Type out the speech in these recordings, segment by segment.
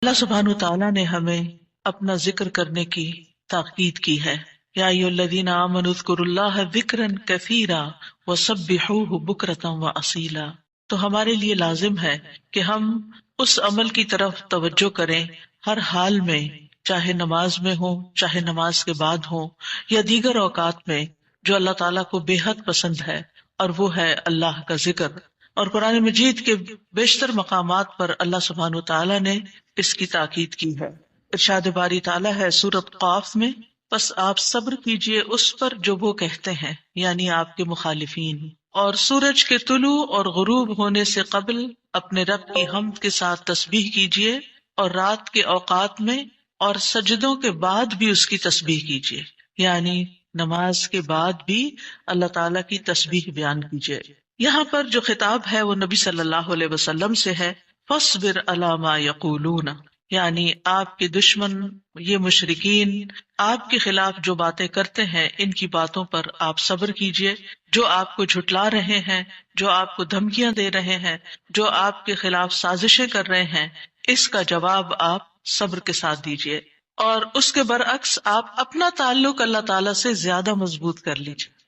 اللہ سبحانہ تعالیٰ نے ہمیں اپنا ذکر کرنے کی تاکید کی ہے۔ یا ایھا الذین آمنوا اذکروا اللہ ذکرا کثیرا وسبحوہ بکرۃ واصیلا۔ تو ہمارے لیے لازم ہے کہ ہم اس عمل کی طرف توجہ کریں ہر حال میں، چاہے نماز میں ہو، چاہے نماز کے بعد ہو، یا دیگر اوقات میں، جو اللہ تعالیٰ کو بے حد پسند ہے، اور وہ ہے اللہ کا ذکر۔ اور قرآن مجید کے بیشتر مقامات پر اللہ سبحانہ تعالیٰ نے اس کی تاکید کی ہے۔ ارشاد باری تعالیٰ ہے سورۃ قاف میں، بس آپ صبر کیجئے اس پر جو وہ کہتے ہیں، یعنی آپ کے مخالفین، اور سورج کے طلوع اور غروب ہونے سے قبل اپنے رب کی حمد کے ساتھ تسبیح کیجئے، اور رات کے اوقات میں اور سجدوں کے بعد بھی اس کی تسبیح کیجئے، یعنی نماز کے بعد بھی اللہ تعالیٰ کی تسبیح بیان کیجئے۔ یہاں پر جو خطاب ہے وہ نبی صلی اللہ علیہ وسلم سے ہے۔ فاصبر علی ما یقولون، یعنی آپ کے دشمن، یہ مشرکین آپ کے خلاف جو باتیں کرتے ہیں، ان کی باتوں پر آپ صبر کیجئے۔ جو آپ کو جھٹلا رہے ہیں، جو آپ کو دھمکیاں دے رہے ہیں، جو آپ کے خلاف سازشیں کر رہے ہیں، اس کا جواب آپ صبر کے ساتھ دیجئے، اور اس کے برعکس آپ اپنا تعلق اللہ تعالیٰ سے زیادہ مضبوط کر لیجئے۔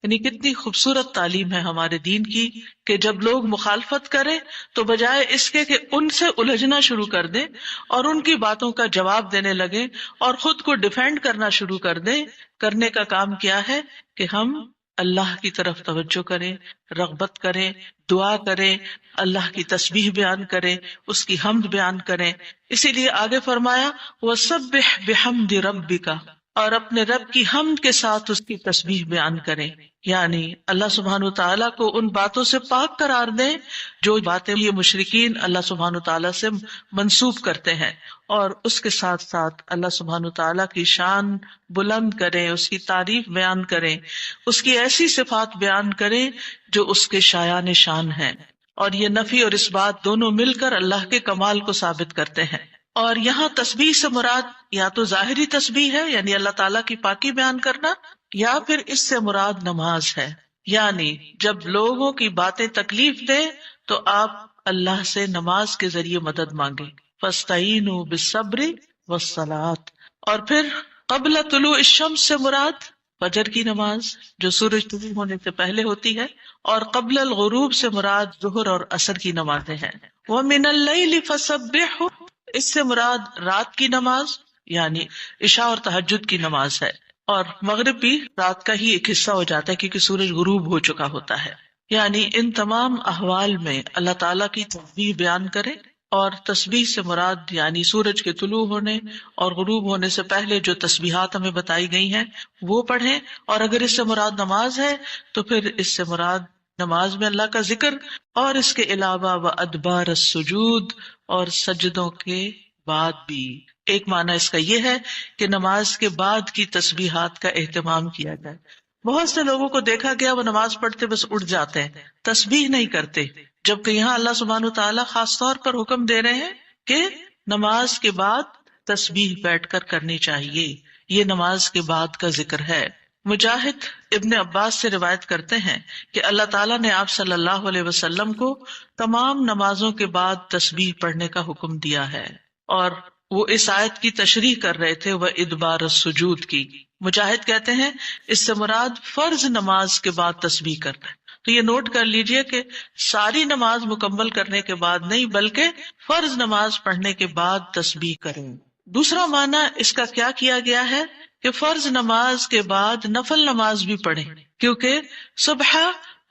یعنی کتنی خوبصورت تعلیم ہے ہمارے دین کی کہ جب لوگ مخالفت کریں تو بجائے اس کے کہ ان سے الجھنا شروع کر دیں اور ان کی باتوں کا جواب دینے لگیں اور خود کو ڈیفینڈ کرنا شروع کر دیں، کرنے کا کام کیا ہے کہ ہم اللہ کی طرف توجہ کریں، رغبت کریں، دعا کریں، اللہ کی تسبیح بیان کریں، اس کی حمد بیان کریں۔ اسی لیے آگے فرمایا وَسَبِّحْ بِحَمْدِ رَبِّكَ، اور اپنے رب کی حمد کے ساتھ اس کی تسبیح بیان کریں، یعنی اللہ سبحانہ تعالیٰ کو ان باتوں سے پاک قرار دیں جو باتیں یہ مشرکین اللہ سبحانہ تعالیٰ سے منسوب کرتے ہیں، اور اس کے ساتھ ساتھ اللہ سبحانہ تعالیٰ کی شان بلند کریں، اس کی تعریف بیان کریں، اس کی ایسی صفات بیان کریں جو اس کے شایان شان ہیں، اور یہ نفی اور اس بات دونوں مل کر اللہ کے کمال کو ثابت کرتے ہیں۔ اور یہاں تسبیح سے مراد یا تو ظاہری تسبیح ہے، یعنی اللہ تعالیٰ کی پاکی بیان کرنا، یا پھر اس سے مراد نماز ہے، یعنی جب لوگوں کی باتیں تکلیف دیں تو آپ اللہ سے نماز کے ذریعے مدد مانگیں۔ فَاسْتَعِینُوا بِالصَّبْرِ وَالصَّلَاةِ، اور پھر قبل طلوع الشمس سے مراد فجر کی نماز جو سورج طلوع ہونے سے پہلے ہوتی ہے، اور قبل الغروب سے مراد ظہر اور عصر کی نمازیں ہیں۔ وَمِنَ اللَّيْلِ فَسَبِّحْهُ، اس سے مراد رات کی نماز یعنی عشاء اور تہجد کی نماز ہے، اور مغرب بھی رات کا ہی ایک حصہ ہو جاتا ہے کیونکہ سورج غروب ہو چکا ہوتا ہے۔ یعنی ان تمام احوال میں اللہ تعالیٰ کی تسبیح بیان کریں، اور تسبیح سے مراد یعنی سورج کے طلوع ہونے اور غروب ہونے سے پہلے جو تسبیحات ہمیں بتائی گئی ہیں وہ پڑھیں، اور اگر اس سے مراد نماز ہے تو پھر اس سے مراد نماز میں اللہ کا ذکر، اور اس کے علاوہ وَأَدْبَارَ السُّجُودِ، اور سجدوں کے بعد بھی۔ ایک معنی اس کا یہ ہے کہ نماز کے بعد کی تسبیحات کا اہتمام کیا جائے۔ بہت سے لوگوں کو دیکھا گیا وہ نماز پڑھتے بس اٹھ جاتے ہیں، تسبیح نہیں کرتے، جبکہ یہاں اللہ سبحانہ تعالیٰ خاص طور پر حکم دے رہے ہیں کہ نماز کے بعد تسبیح بیٹھ کر کرنی چاہیے، یہ نماز کے بعد کا ذکر ہے۔ مجاہد ابن عباس سے روایت کرتے ہیں کہ اللہ تعالیٰ نے آپ صلی اللہ علیہ وسلم کو تمام نمازوں کے بعد تسبیح پڑھنے کا حکم دیا ہے، اور وہ اس آیت کی تشریح کر رہے تھے وہ ادبار السجود کی۔ مجاہد کہتے ہیں اس سے مراد فرض نماز کے بعد تسبیح کرنا ہے۔ تو یہ نوٹ کر لیجئے کہ ساری نماز مکمل کرنے کے بعد نہیں بلکہ فرض نماز پڑھنے کے بعد تسبیح کریں۔ دوسرا معنی اس کا کیا کیا گیا ہے کہ فرض نماز کے بعد نفل نماز بھی پڑھیں، کیونکہ صبح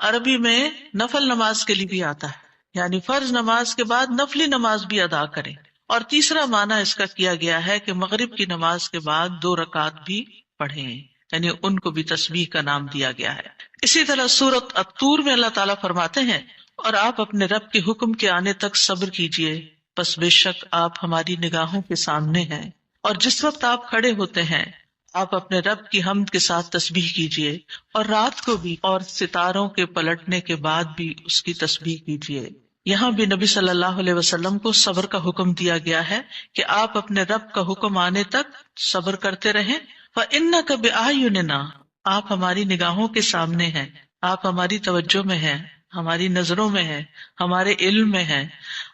عربی میں نفل نماز کے لیے بھی آتا ہے، یعنی فرض نماز کے بعد نفلی نماز بھی ادا کریں۔ اور تیسرا معنی اس کا کیا گیا ہے کہ مغرب کی نماز کے بعد 2 رکعات بھی پڑھیں، یعنی ان کو بھی تسبیح کا نام دیا گیا ہے۔ اسی طرح سورۃ الطور میں اللہ تعالیٰ فرماتے ہیں اور آپ اپنے رب کے حکم کے آنے تک صبر کیجئے، پس بے شک آپ ہماری نگاہوں کے سامنے ہیں، اور جس وقت آپ کھڑے ہوتے ہیں آپ اپنے رب کی حمد کے ساتھ تسبیح کیجئے، اور رات کو بھی اور ستاروں کے پلٹنے کے بعد بھی اس کی تسبیح کیجئے۔ یہاں بھی نبی صلی اللہ علیہ وسلم کو صبر کا حکم دیا گیا ہے کہ آپ اپنے رب کا حکم آنے تک صبر کرتے رہیں۔ فَإِنَّكَ بِأَعْيُنِنَا، آپ ہماری نگاہوں کے سامنے ہیں، آپ ہماری توجہ میں ہیں، ہماری نظروں میں ہیں، ہمارے علم میں ہیں،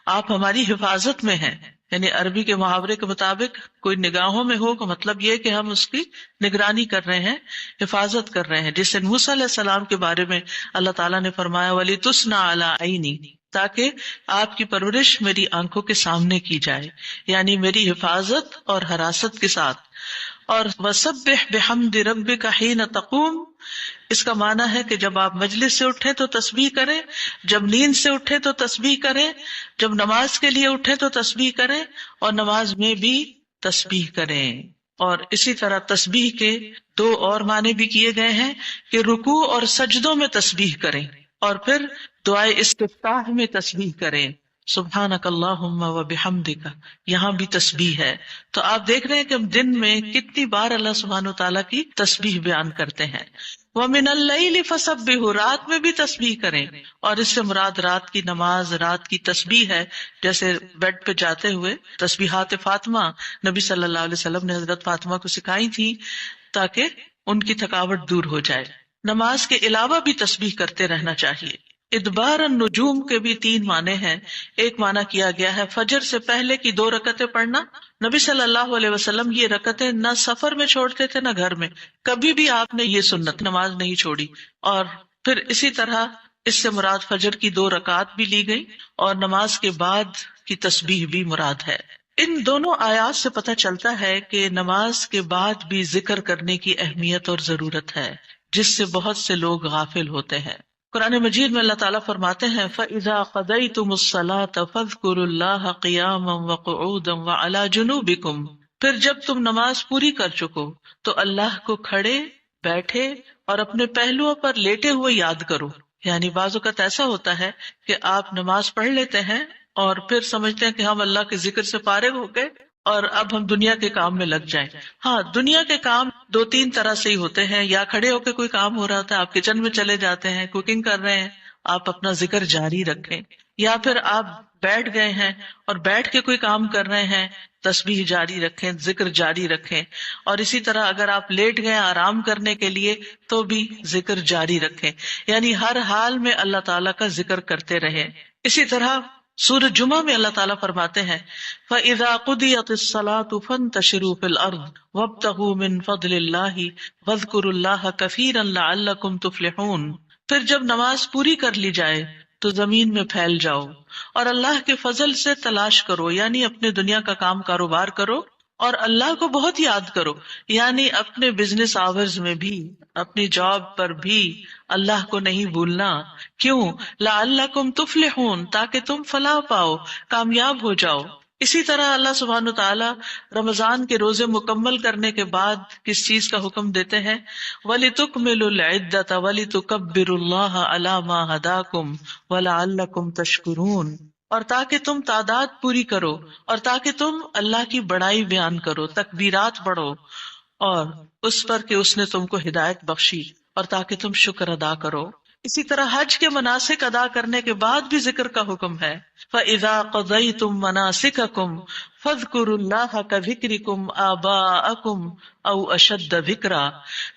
آپ ہماری حفاظت میں ہیں۔ یعنی عربی کے محاورے کے مطابق کوئی نگاہوں میں ہو کا مطلب یہ کہ ہم اس کی نگرانی کر رہے ہیں، حفاظت کر رہے ہیں، جس سے موسیٰ علیہ السلام کے بارے میں اللہ تعالیٰ نے فرمایا وَلِتُصْنَعَ عَلَىٰ عَيْنِي، تاکہ آپ کی پرورش میری آنکھوں کے سامنے کی جائے، یعنی میری حفاظت اور حراست کے ساتھ۔ اور وَسَبِّحْ بِحَمْدِ رَبِّكَ حِينَ تَقُومُ، اس کا معنی ہے کہ جب آپ مجلس سے اٹھیں تو تسبیح کریں، جب نیند سے اٹھیں تو تسبیح کریں، جب نماز کے لیے اٹھیں تو تسبیح کریں، اور نماز میں بھی تسبیح کریں۔ اور اسی طرح تسبیح کے دو اور معنی بھی کیے گئے ہیں کہ رکوع اور سجدوں میں تسبیح کریں، اور پھر دعائے استفتاح میں تسبیح کریں، سبحانک اللہم و بحمدک، یہاں بھی تسبیح ہے۔ تو آپ دیکھ رہے ہیں کہ ہم دن میں کتنی بار اللہ سبحانہ و تعالیٰ کی تسبیح بیان کرتے ہیں۔ وَمِنَ اللَّيْلِ فَسَبِّحْهُ، رات میں بھی تسبیح کریں، اور اس سے مراد رات کی نماز، رات کی تسبیح ہے۔ جیسے بیڈ پہ جاتے ہوئے تسبیحات فاطمہ نبی صلی اللہ علیہ وسلم نے حضرت فاطمہ کو سکھائی تھی تاکہ ان کی تھکاوٹ دور ہو جائے۔ نماز کے علاوہ بھی تسبیح کرتے رہنا چاہیے۔ ادبار النجوم کے بھی تین معنی ہیں۔ ایک معنی کیا گیا ہے فجر سے پہلے کی 2 رکعتیں پڑھنا۔ نبی صلی اللہ علیہ وسلم یہ رکعتیں نہ سفر میں چھوڑتے تھے نہ گھر میں، کبھی بھی آپ نے یہ سنت نماز نہیں چھوڑی۔ اور پھر اسی طرح اس سے مراد فجر کی 2 رکعات بھی لی گئی، اور نماز کے بعد کی تسبیح بھی مراد ہے۔ ان دونوں آیات سے پتہ چلتا ہے کہ نماز کے بعد بھی ذکر کرنے کی اہمیت اور ضرورت ہے، جس سے بہت سے لوگ غافل ہوتے ہیں۔ قرآن مجید میں اللہ تعالیٰ فرماتے ہیں فَإِذَا قَضَيْتُمُ الصَّلَاةَ فَاذْكُرُوا اللَّهَ قِيَامًا وَقُعُودًا وَعَلَى جُنُوبِكُمْ، پھر جب تم نماز پوری کر چکو تو اللہ کو کھڑے، بیٹھے اور اپنے پہلوؤں پر لیٹے ہوئے یاد کرو۔ یعنی بعض اوقات ایسا ہوتا ہے کہ آپ نماز پڑھ لیتے ہیں اور پھر سمجھتے ہیں کہ ہم اللہ کے ذکر سے فارغ ہو گئے اور اب ہم دنیا کے کام میں لگ جائیں۔ ہاں، دنیا کے کام 2-3 طرح سے ہی ہوتے ہیں، یا کھڑے ہو کے کوئی کام ہو رہا ہوتا ہے، آپ کچن میں چلے جاتے ہیں، کوکنگ کر رہے ہیں، آپ اپنا ذکر جاری رکھیں، یا پھر آپ بیٹھ گئے ہیں اور بیٹھ کے کوئی کام کر رہے ہیں، تسبیح جاری رکھیں، ذکر جاری رکھیں۔ اور اسی طرح اگر آپ لیٹ گئے آرام کرنے کے لیے تو بھی ذکر جاری رکھیں، یعنی ہر حال میں اللہ تعالیٰ کا ذکر کرتے رہیں۔ اسی طرح سورہ جمعہ میں اللہ تعالیٰ فرماتے ہیں فَإِذَا قُضِيَتِ الصَّلَاةُ فَانتَشِرُوا فِي الْأَرْضِ وَابْتَغُوا مِن فَضْلِ اللَّهِ وَاذْكُرُوا اللَّهَ كَثِيرًا لَعَلَّكُمْ تُفْلِحُونَ، پھر جب نماز پوری کر لی جائے تو زمین میں پھیل جاؤ اور اللہ کے فضل سے تلاش کرو، یعنی اپنے دنیا کا کام کاروبار کرو اور اللہ کو بہت یاد کرو، یعنی اپنے بزنس آورز میں بھی، اپنی جاب پر بھی اللہ کو نہیں بھولنا۔ کیوں؟ لعلکم تفلحون، تاکہ تم فلاح پاؤ، کامیاب ہو جاؤ۔ اسی طرح اللہ سبحانہ وتعالی رمضان کے روزے مکمل کرنے کے بعد کس چیز کا حکم دیتے ہیں؟ وَلِتُكْمِلُوا الْعِدَّةَ وَلِتُكَبِّرُوا اللَّهَ عَلَى مَا هَدَاكُمْ وَلَعَلَّكُمْ تَشْكُرُونَ، اور تاکہ تم تعداد پوری کرو، اور تاکہ تم اللہ کی بڑائی بیان کرو، تکبیرات پڑھو، اور اس پر کہ اس نے تم کو ہدایت بخشی، اور تاکہ تم شکر ادا کرو۔ اسی طرح حج کے مناسک ادا کرنے کے بعد بھی ذکر کا حکم ہے فَإِذَا قَضَيْتُم مَّنَاسِكَكُمْ فَاذْكُرُوا اللَّهَ كَذِكْرِكُمْ آبَاءَكُمْ أَوْ أَشَدَّ ذِكْرًا،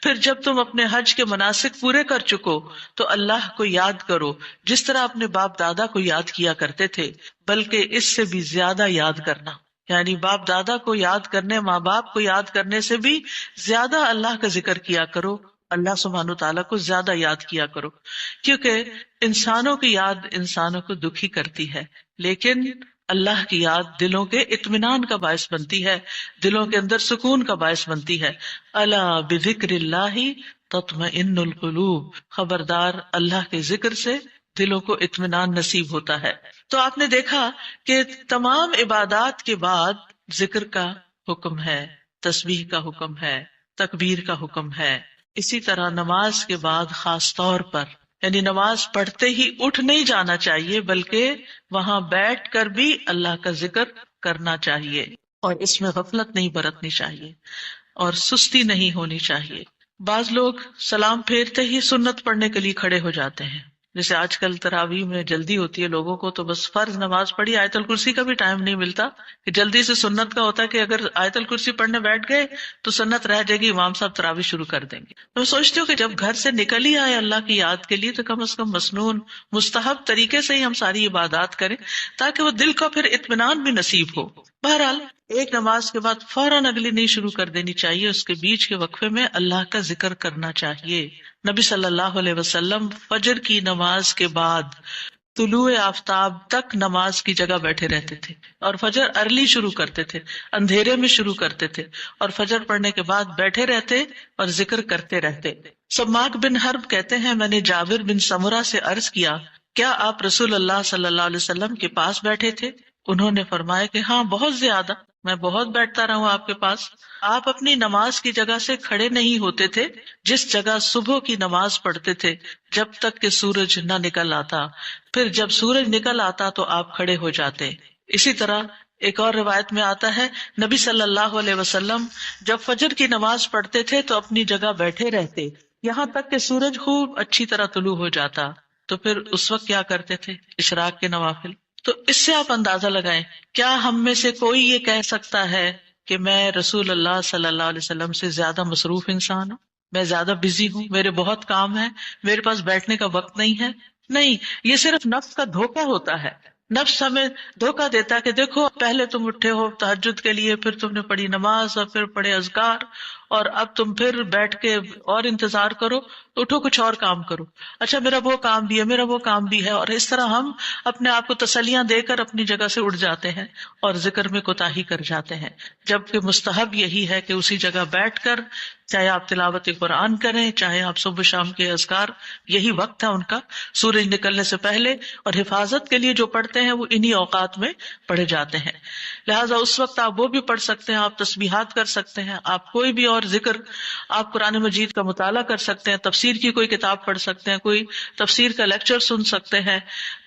پھر جب تم اپنے حج کے مناسک پورے کر چکو تو اللہ کو یاد کرو جس طرح اپنے باپ دادا کو یاد کیا کرتے تھے، بلکہ اس سے بھی زیادہ یاد کرنا۔ یعنی باپ دادا کو یاد کرنے، ماں باپ کو یاد کرنے سے بھی زیادہ اللہ کا ذکر کیا کرو، اللہ سبحانہ وتعالیٰ کو زیادہ یاد کیا کرو، کیونکہ انسانوں کی یاد انسانوں کو دکھی کرتی ہے، لیکن اللہ کی یاد دلوں کے اطمینان کا باعث بنتی ہے، دلوں کے اندر سکون کا باعث بنتی ہے۔ الا بذکر اللہ تطمئن القلوب، خبردار اللہ کے ذکر سے دلوں کو اطمینان نصیب ہوتا ہے۔ تو آپ نے دیکھا کہ تمام عبادات کے بعد ذکر کا حکم ہے، تسبیح کا حکم ہے، تکبیر کا حکم ہے۔ اسی طرح نماز کے بعد خاص طور پر، یعنی نماز پڑھتے ہی اٹھ نہیں جانا چاہیے، بلکہ وہاں بیٹھ کر بھی اللہ کا ذکر کرنا چاہیے، اور اس میں غفلت نہیں برتنی چاہیے اور سستی نہیں ہونی چاہیے۔ بعض لوگ سلام پھیرتے ہی سنت پڑھنے کے لیے کھڑے ہو جاتے ہیں، جیسے آج کل تراویح میں جلدی ہوتی ہے لوگوں کو، تو بس فرض نماز پڑھی، آیت الکرسی کا بھی ٹائم نہیں ملتا کہ جلدی سے سنت کا ہوتا ہے کہ اگر آیت الکرسی پڑھنے بیٹھ گئے تو سنت رہ جائے گی، امام صاحب تراویح شروع کر دیں گے۔ میں سوچتی ہوں کہ جب گھر سے نکل ہی آئے اللہ کی یاد کے لیے تو کم از کم مسنون مستحب طریقے سے ہی ہم ساری عبادات کریں، تاکہ وہ دل کو پھر اطمینان بھی نصیب ہو۔ بہرحال ایک نماز کے بعد فوراً اگلی نہیں شروع کر دینی چاہیے، اس کے بیچ کے وقفے میں اللہ کا ذکر کرنا چاہیے۔ نبی صلی اللہ علیہ وسلم فجر کی نماز کے بعد طلوع آفتاب تک نماز کی جگہ بیٹھے رہتے تھے، اور فجر ارلی شروع کرتے تھے، اندھیرے میں شروع کرتے تھے، اور فجر پڑھنے کے بعد بیٹھے رہتے اور ذکر کرتے رہتے۔ سماک بن حرب کہتے ہیں، میں نے جابر بن سمرہ سے عرض کیا، کیا آپ رسول اللہ صلی اللہ علیہ وسلم کے پاس بیٹھے تھے؟ انہوں نے فرمایا کہ ہاں، بہت زیادہ، میں بہت بیٹھتا رہا ہوں آپ کے پاس۔ آپ اپنی نماز کی جگہ سے کھڑے نہیں ہوتے تھے جس جگہ صبح کی نماز پڑھتے تھے جب تک کہ سورج نہ نکل آتا، پھر جب سورج نکل آتا تو آپ کھڑے ہو جاتے۔ اسی طرح ایک اور روایت میں آتا ہے، نبی صلی اللہ علیہ وسلم جب فجر کی نماز پڑھتے تھے تو اپنی جگہ بیٹھے رہتے یہاں تک کہ سورج خوب اچھی طرح طلوع ہو جاتا، تو پھر اس وقت کیا کرتے تھے؟ اشراق کے نوافل۔ تو اس سے آپ اندازہ لگائیں، کیا ہم میں سے کوئی یہ کہہ سکتا ہے کہ میں رسول اللہ صلی اللہ علیہ وسلم سے زیادہ مصروف انسان ہوں، میں زیادہ بزی ہوں، میرے بہت کام ہے، میرے پاس بیٹھنے کا وقت نہیں ہے؟ نہیں، یہ صرف نفس کا دھوکہ ہوتا ہے۔ نفس ہمیں دھوکہ دیتا ہے کہ دیکھو، پہلے تم اٹھے ہو تہجد کے لیے، پھر تم نے پڑھی نماز اور پھر پڑھے اذکار، اور اب تم پھر بیٹھ کے اور انتظار کرو، اٹھو کچھ اور کام کرو، اچھا میرا وہ کام بھی ہے، میرا وہ کام بھی ہے، اور اس طرح ہم اپنے آپ کو تسلیاں دے کر اپنی جگہ سے اٹھ جاتے ہیں اور ذکر میں کوتاہی کر جاتے ہیں، جبکہ مستحب یہی ہے کہ اسی جگہ بیٹھ کر چاہے آپ تلاوت قرآن کریں، چاہے آپ صبح شام کے اذکار، یہی وقت ہے ان کا سورج نکلنے سے پہلے، اور حفاظت کے لیے جو پڑھتے ہیں وہ انہی اوقات میں پڑھے جاتے ہیں۔ لہٰذا اس وقت آپ وہ بھی پڑھ سکتے ہیں، آپ تسبیحات کر سکتے ہیں، آپ کوئی بھی اور ذکر، آپ قرآن مجید کا مطالعہ کر سکتے ہیں، تفسیر کی کوئی کتاب پڑھ سکتے ہیں، کوئی تفسیر کا لیکچر سن سکتے ہیں،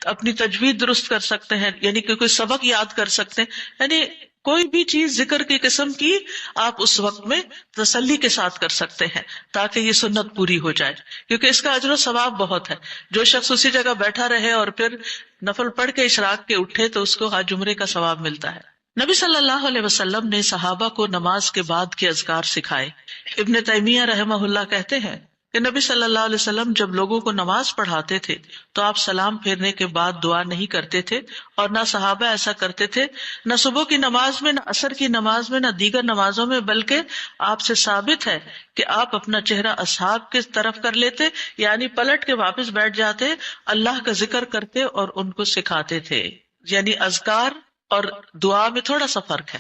اپنی تجوید درست کر سکتے ہیں، یعنی کہ کوئی سبق یاد کر سکتے ہیں، یعنی کوئی بھی چیز ذکر کی قسم کی آپ اس وقت میں تسلی کے ساتھ کر سکتے ہیں تاکہ یہ سنت پوری ہو جائے، کیونکہ اس کا اجر و ثواب بہت ہے۔ جو شخص اسی جگہ بیٹھا رہے اور پھر نفل پڑھ کے اشراق کے اٹھے تو اس کو حج عمرے کا ثواب ملتا ہے۔ نبی صلی اللہ علیہ وسلم نے صحابہ کو نماز کے بعد کے اذکار سکھائے۔ ابن تیمیہ رحمہ اللہ کہتے ہیں کہ نبی صلی اللہ علیہ وسلم جب لوگوں کو نماز پڑھاتے تھے تو آپ سلام پھیرنے کے بعد دعا نہیں کرتے تھے، اور نہ صحابہ ایسا کرتے تھے، نہ صبح کی نماز میں، نہ عصر کی نماز میں، نہ دیگر نمازوں میں، بلکہ آپ سے ثابت ہے کہ آپ اپنا چہرہ اصحاب کی طرف کر لیتے، یعنی پلٹ کے واپس بیٹھ جاتے، اللہ کا ذکر کرتے اور ان کو سکھاتے تھے۔ یعنی اذکار اور دعا میں تھوڑا سا فرق ہے۔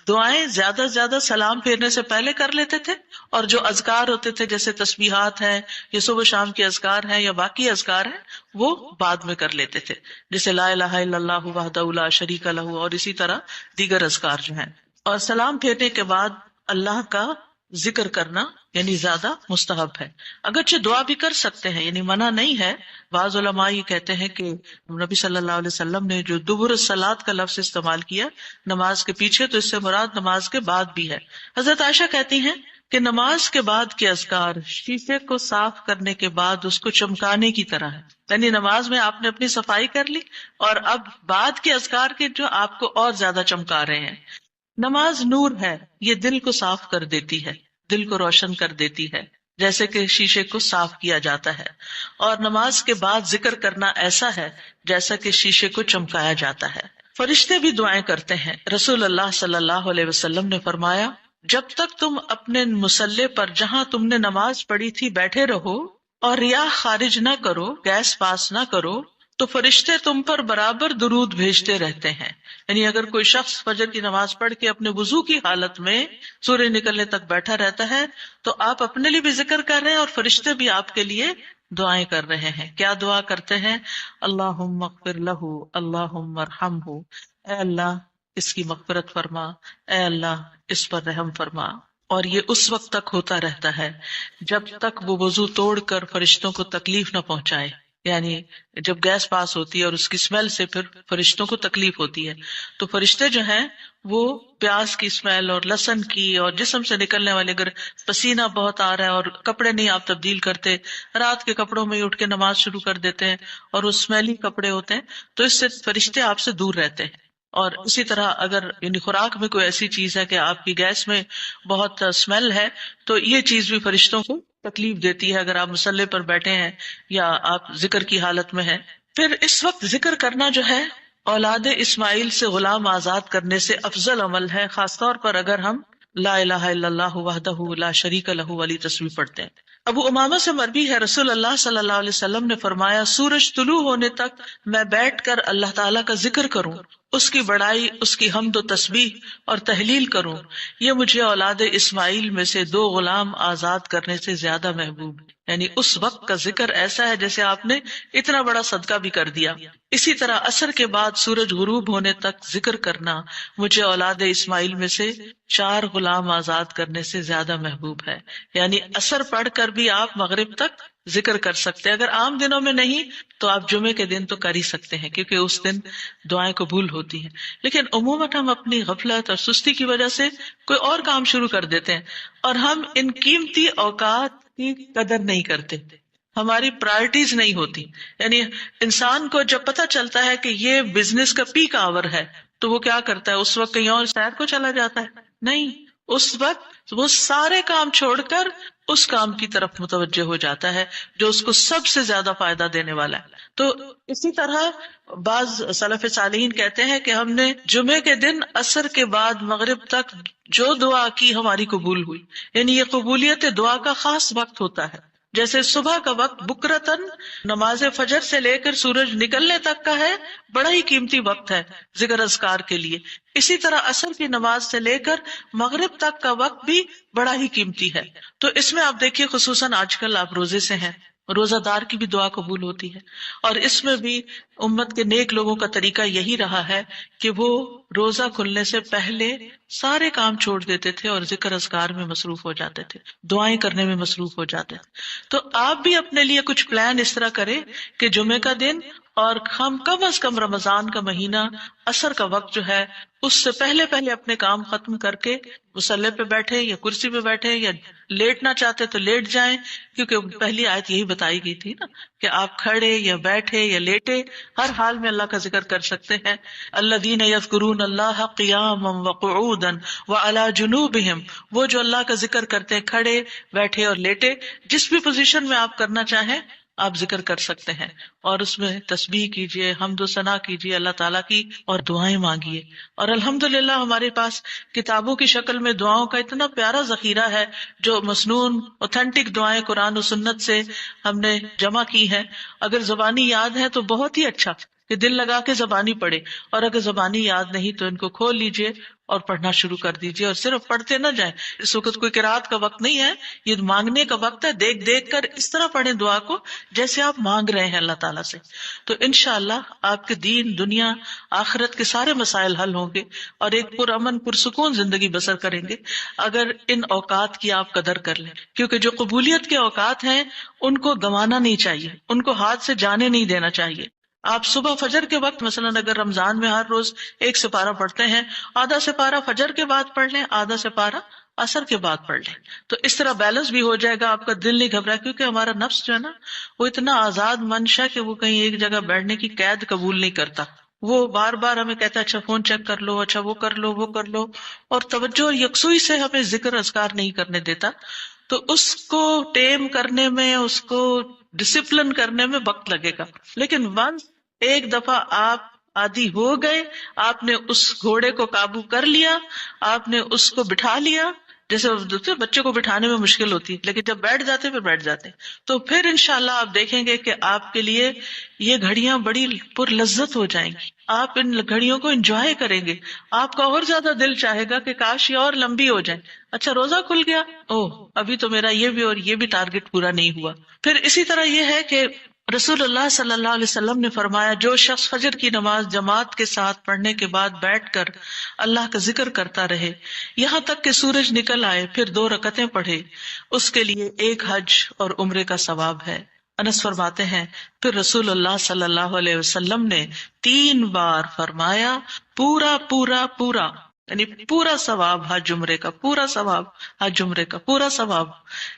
دعائیں زیادہ سے زیادہ سلام پھیرنے سے پہلے کر لیتے تھے، اور جو اذکار ہوتے تھے جیسے تسبیحات ہیں یا صبح شام کے اذکار ہیں یا باقی اذکار ہیں وہ بعد میں کر لیتے تھے، جیسے لا الہ الا اللہ وحدہ لا شریک لہ، اور اسی طرح دیگر اذکار جو ہیں۔ اور سلام پھیرنے کے بعد اللہ کا ذکر کرنا یعنی زیادہ مستحب ہے، اگرچہ دعا بھی کر سکتے ہیں، یعنی منع نہیں ہے۔ بعض علماء یہ کہتے ہیں کہ نبی صلی اللہ علیہ وسلم نے جو دبر الصلاۃ کا لفظ استعمال کیا نماز کے پیچھے، تو اس سے مراد نماز کے بعد بھی ہے۔ حضرت عائشہ کہتی ہیں کہ نماز کے بعد کے اذکار شیشے کو صاف کرنے کے بعد اس کو چمکانے کی طرح ہے، یعنی نماز میں آپ نے اپنی صفائی کر لی اور اب بعد کے اذکار کے جو آپ کو اور زیادہ چمکا رہے ہیں۔ نماز نور ہے، یہ دل کو صاف کر دیتی ہے، دل کو روشن کر دیتی ہے، جیسے کہ شیشے کو صاف کیا جاتا ہے، اور نماز کے بعد ذکر کرنا ایسا ہے جیسا کہ شیشے کو چمکایا جاتا ہے۔ فرشتے بھی دعائیں کرتے ہیں۔ رسول اللہ صلی اللہ علیہ وسلم نے فرمایا، جب تک تم اپنے مصلی پر جہاں تم نے نماز پڑھی تھی بیٹھے رہو اور ریاح خارج نہ کرو، گیس پاس نہ کرو، تو فرشتے تم پر برابر درود بھیجتے رہتے ہیں۔ یعنی اگر کوئی شخص فجر کی نماز پڑھ کے اپنے وضو کی حالت میں سورج نکلنے تک بیٹھا رہتا ہے تو آپ اپنے لیے بھی ذکر کر رہے ہیں اور فرشتے بھی آپ کے لیے دعائیں کر رہے ہیں۔ کیا دعا کرتے ہیں؟ اللہم اغفر لہ، اللہم ارحمہ، اے اللہ اس کی مغفرت فرما، اے اللہ اس پر رحم فرما۔ اور یہ اس وقت تک ہوتا رہتا ہے جب تک وہ وضو توڑ کر فرشتوں کو تکلیف نہ پہنچائے، یعنی جب گیس پاس ہوتی ہے اور اس کی اسمیل سے پھر فرشتوں کو تکلیف ہوتی ہے، تو فرشتے جو ہیں وہ پیاز کی اسمیل اور لہسن کی اور جسم سے نکلنے والے، اگر پسینہ بہت آ رہا ہے اور کپڑے نہیں آپ تبدیل کرتے، رات کے کپڑوں میں اٹھ کے نماز شروع کر دیتے ہیں اور وہ اسمیلی کپڑے ہوتے ہیں، تو اس سے فرشتے آپ سے دور رہتے ہیں۔ اور اسی طرح اگر یعنی خوراک میں کوئی ایسی چیز ہے کہ آپ کی گیس میں بہت اسمیل ہے تو یہ چیز بھی فرشتوں کو تکلیف دیتی ہے اگر آپ مصلی پر بیٹھے ہیں یا آپ ذکر کی حالت میں ہیں۔ پھر اس وقت ذکر کرنا جو ہے اولاد اسماعیل سے غلام آزاد کرنے سے افضل عمل ہے، خاص طور پر اگر ہم لا الہ الا اللہ وحدہ لا شریک لہ والی تسبیح پڑھتے ہیں۔ ابو امامہ سے مروی ہے، رسول اللہ صلی اللہ علیہ وسلم نے فرمایا، سورج طلوع ہونے تک میں بیٹھ کر اللہ تعالیٰ کا ذکر کروں، اس کی بڑائی، اس کی حمد و تسبیح اور تحلیل کروں، یہ مجھے اولاد اسماعیل میں سے 2 غلام آزاد کرنے سے زیادہ محبوب ہے۔ یعنی اس وقت کا ذکر ایسا ہے جیسے آپ نے اتنا بڑا صدقہ بھی کر دیا۔ اسی طرح عصر کے بعد سورج غروب ہونے تک ذکر کرنا مجھے اولاد اسماعیل میں سے 4 غلام آزاد کرنے سے زیادہ محبوب ہے۔ یعنی عصر پڑھ کر بھی آپ مغرب تک ذکر کر سکتے ہیں، اگر عام دنوں میں نہیں تو آپ جمعے کے دن تو کر ہی سکتے ہیں، کیونکہ اس دن دعائیں قبول ہوتی ہیں۔ لیکن عموماً ہم اپنی غفلت اور سستی کی وجہ سے کوئی اور کام شروع کر دیتے ہیں، اور ہم ان قیمتی اوقات کی قدر نہیں کرتے، ہماری پرائرٹیز نہیں ہوتی۔ یعنی انسان کو جب پتہ چلتا ہے کہ یہ بزنس کا پیک آور ہے تو وہ کیا کرتا ہے؟ اس وقت کہیں اور سیر کو چلا جاتا ہے؟ نہیں، اس وقت وہ سارے کام چھوڑ کر اس کام کی طرف متوجہ ہو جاتا ہے جو اس کو سب سے زیادہ فائدہ دینے والا ہے۔ تو اسی طرح بعض سلف صالحین کہتے ہیں کہ ہم نے جمعے کے دن عصر کے بعد مغرب تک جو دعا کی ہماری قبول ہوئی، یعنی یہ قبولیت دعا کا خاص وقت ہوتا ہے۔ جیسے صبح کا وقت بکرتن نماز فجر سے لے کر سورج نکلنے تک کا ہے، بڑا ہی قیمتی وقت ہے ذکر اذکار کے لیے۔ اسی طرح عصر کی نماز سے لے کر مغرب تک کا وقت بھی بڑا ہی قیمتی ہے۔ تو اس میں آپ دیکھیے، خصوصاً آج کل آپ روزے سے ہیں، روزہ دار کی بھی دعا قبول ہوتی ہے، اور اس میں بھی امت کے نیک لوگوں کا طریقہ یہی رہا ہے کہ وہ روزہ کھلنے سے پہلے سارے کام چھوڑ دیتے تھے اور ذکر اذکار میں مصروف ہو جاتے تھے، دعائیں کرنے میں مصروف ہو جاتے تھے۔ تو آپ بھی اپنے لیے کچھ پلان اس طرح کریں کہ جمعے کا دن اور ہم کم از کم رمضان کا مہینہ عصر کا وقت جو ہے اس سے پہلے اپنے کام ختم کر کے مصلی پہ بیٹھے یا کرسی پہ بیٹھے، یا لیٹنا چاہتے تو لیٹ جائیں، کیونکہ پہلی آیت یہی بتائی گئی تھی نا کہ آپ کھڑے یا بیٹھے یا لیٹے ہر حال میں اللہ کا ذکر کر سکتے ہیں۔ الذین یذکرون اللہ قیاما وقعودا وعلی جنوبہم، وہ جو اللہ کا ذکر کرتے ہیں کھڑے، بیٹھے اور لیٹے، جس بھی پوزیشن میں آپ کرنا چاہیں آپ ذکر کر سکتے ہیں، اور اس میں تسبیح کیجئے، حمد و ثنا کیجئے اللہ تعالیٰ کی، اور دعائیں مانگیے۔ اور الحمدللہ ہمارے پاس کتابوں کی شکل میں دعاؤں کا اتنا پیارا ذخیرہ ہے، جو مسنون اوتھینٹک دعائیں قرآن و سنت سے ہم نے جمع کی ہیں۔ اگر زبانی یاد ہے تو بہت ہی اچھا کہ دل لگا کے زبانی پڑھے، اور اگر زبانی یاد نہیں تو ان کو کھول لیجئے اور پڑھنا شروع کر دیجئے، اور صرف پڑھتے نہ جائیں۔ اس وقت کوئی قرات کا وقت نہیں ہے، یہ مانگنے کا وقت ہے۔ دیکھ دیکھ کر اس طرح پڑھیں دعا کو جیسے آپ مانگ رہے ہیں اللہ تعالیٰ سے، تو انشاءاللہ آپ کے دین، دنیا، آخرت کے سارے مسائل حل ہوں گے، اور ایک پرامن پرسکون زندگی بسر کریں گے اگر ان اوقات کی آپ قدر کر لیں، کیونکہ جو قبولیت کے اوقات ہیں ان کو گنوانا نہیں چاہیے، ان کو ہاتھ سے جانے نہیں دینا چاہیے۔ آپ صبح فجر کے وقت مثلاً اگر رمضان میں ہر روز 1 سپارہ پڑھتے ہیں، آدھا سپارہ فجر کے بعد پڑھ لیں، آدھا سپارہ عصر کے بعد پڑھ لیں، تو اس طرح بیلنس بھی ہو جائے گا، آپ کا دل نہیں گھبرائے، کیونکہ ہمارا نفس جو ہے نا وہ اتنا آزاد منشا کہ وہ کہیں ایک جگہ بیٹھنے کی قید قبول نہیں کرتا، وہ بار بار ہمیں کہتا ہے اچھا فون چیک کر لو، اچھا وہ کر لو، وہ کر لو، اور توجہ اور یکسوئی سے ہمیں ذکر اذکار نہیں کرنے دیتا۔ تو اس کو ٹیم کرنے میں، اس کو ڈسپلن کرنے میں وقت لگے گا، لیکن ونس ایک دفعہ آپ عادی ہو گئے، آپ نے اس گھوڑے کو قابو کر لیا، آپ نے اس کو بٹھا لیا، جیسے بچے کو بٹھانے میں مشکل ہوتی ہے لیکن جب بیٹھ جاتے پھر بیٹھ جاتے، تو پھر انشاءاللہ آپ دیکھیں گے کہ آپ کے لیے یہ گھڑیاں بڑی پر لذت ہو جائیں گی، آپ ان گھڑیوں کو انجوائے کریں گے، آپ کا اور زیادہ دل چاہے گا کہ کاش یہ اور لمبی ہو جائیں۔ اچھا روزہ کھل گیا، ابھی تو میرا یہ بھی اور یہ بھی ٹارگٹ پورا نہیں ہوا۔ پھر اسی طرح یہ ہے کہ رسول اللہ صلی اللہ علیہ وسلم نے فرمایا، جو شخص فجر کی نماز جماعت کے ساتھ پڑھنے کے بعد بیٹھ کر اللہ کا ذکر کرتا رہے یہاں تک کہ سورج نکل آئے، پھر 2 رکعتیں پڑھے، اس کے لیے 1 حج اور عمرے کا ثواب ہے۔ انس فرماتے ہیں پھر رسول اللہ صلی اللہ علیہ وسلم نے 3 بار فرمایا، پورا پورا پورا، یعنی پورا ثواب حج عمرے کا، پورا ثواب حج عمرے کا، پورا ثواب۔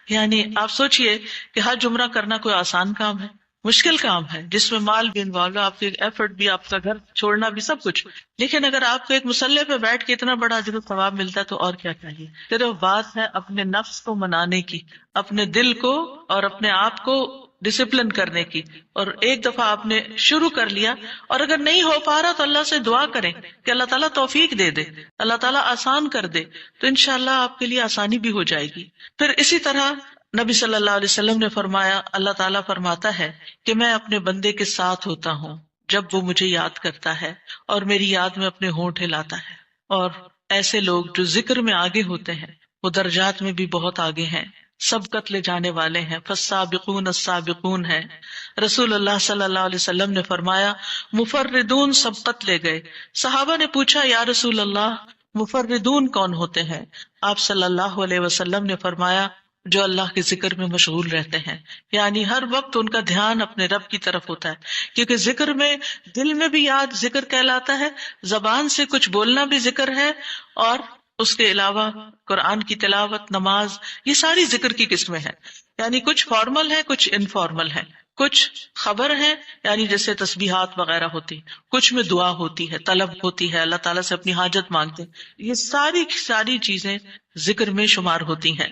یعنی آپ سوچئے کہ حج عمرہ کرنا کوئی آسان کام ہے؟ مشکل کام ہے، جس میں مال بھی انوالو ہے، آپ کے ایفرٹ بھی، آپ کا گھر چھوڑنا بھی، سب کچھ، لیکن اگر آپ کو ایک مصلی پہ بیٹھ کے اتنا بڑا اجر و ثواب ملتا ہے تو اور کیا چاہیے۔ صرف بات ہے اپنے نفس کو منانے کی، اپنے دل کو اور اپنے آپ کو ڈسپلن کرنے کی. اور ایک دفعہ آپ نے شروع کر لیا اور اگر نہیں ہو پا رہا تو اللہ سے دعا کریں کہ اللہ تعالیٰ توفیق دے دے، اللہ تعالیٰ آسان کر دے، تو انشاءاللہ آپ کے لیے آسانی بھی ہو جائے گی. پھر اسی طرح نبی صلی اللہ علیہ وسلم نے فرمایا، اللہ تعالیٰ فرماتا ہے کہ میں اپنے بندے کے ساتھ ہوتا ہوں جب وہ مجھے یاد کرتا ہے اور میری یاد میں اپنے ہونٹ ہلاتا ہے. اور ایسے لوگ جو ذکر میں آگے ہوتے ہیں وہ درجات میں بھی بہت آگے ہیں، سبقت لے جانے والے ہیں، فالسابقون السابقون ہیں. رسول اللہ صلی اللہ علیہ وسلم نے فرمایا مفردون سبقت لے گئے. صحابہ نے پوچھا یا رسول اللہ مفردون کون ہوتے ہیں؟ آپ صلی اللہ علیہ وسلم نے فرمایا جو اللہ کے ذکر میں مشغول رہتے ہیں، یعنی ہر وقت ان کا دھیان اپنے رب کی طرف ہوتا ہے، کیونکہ ذکر میں دل میں بھی یاد ذکر کہلاتا ہے، زبان سے کچھ بولنا بھی ذکر ہے، اور اس کے علاوہ قرآن کی تلاوت، نماز، یہ ساری ذکر کی قسمیں ہیں. یعنی کچھ فارمل ہے، کچھ انفارمل ہے، کچھ خبر ہے یعنی جیسے تسبیحات وغیرہ ہوتی، کچھ میں دعا ہوتی ہے، طلب ہوتی ہے، اللہ تعالیٰ سے اپنی حاجت مانگتے ہیں. یہ ساری چیزیں ذکر میں شمار ہوتی ہیں.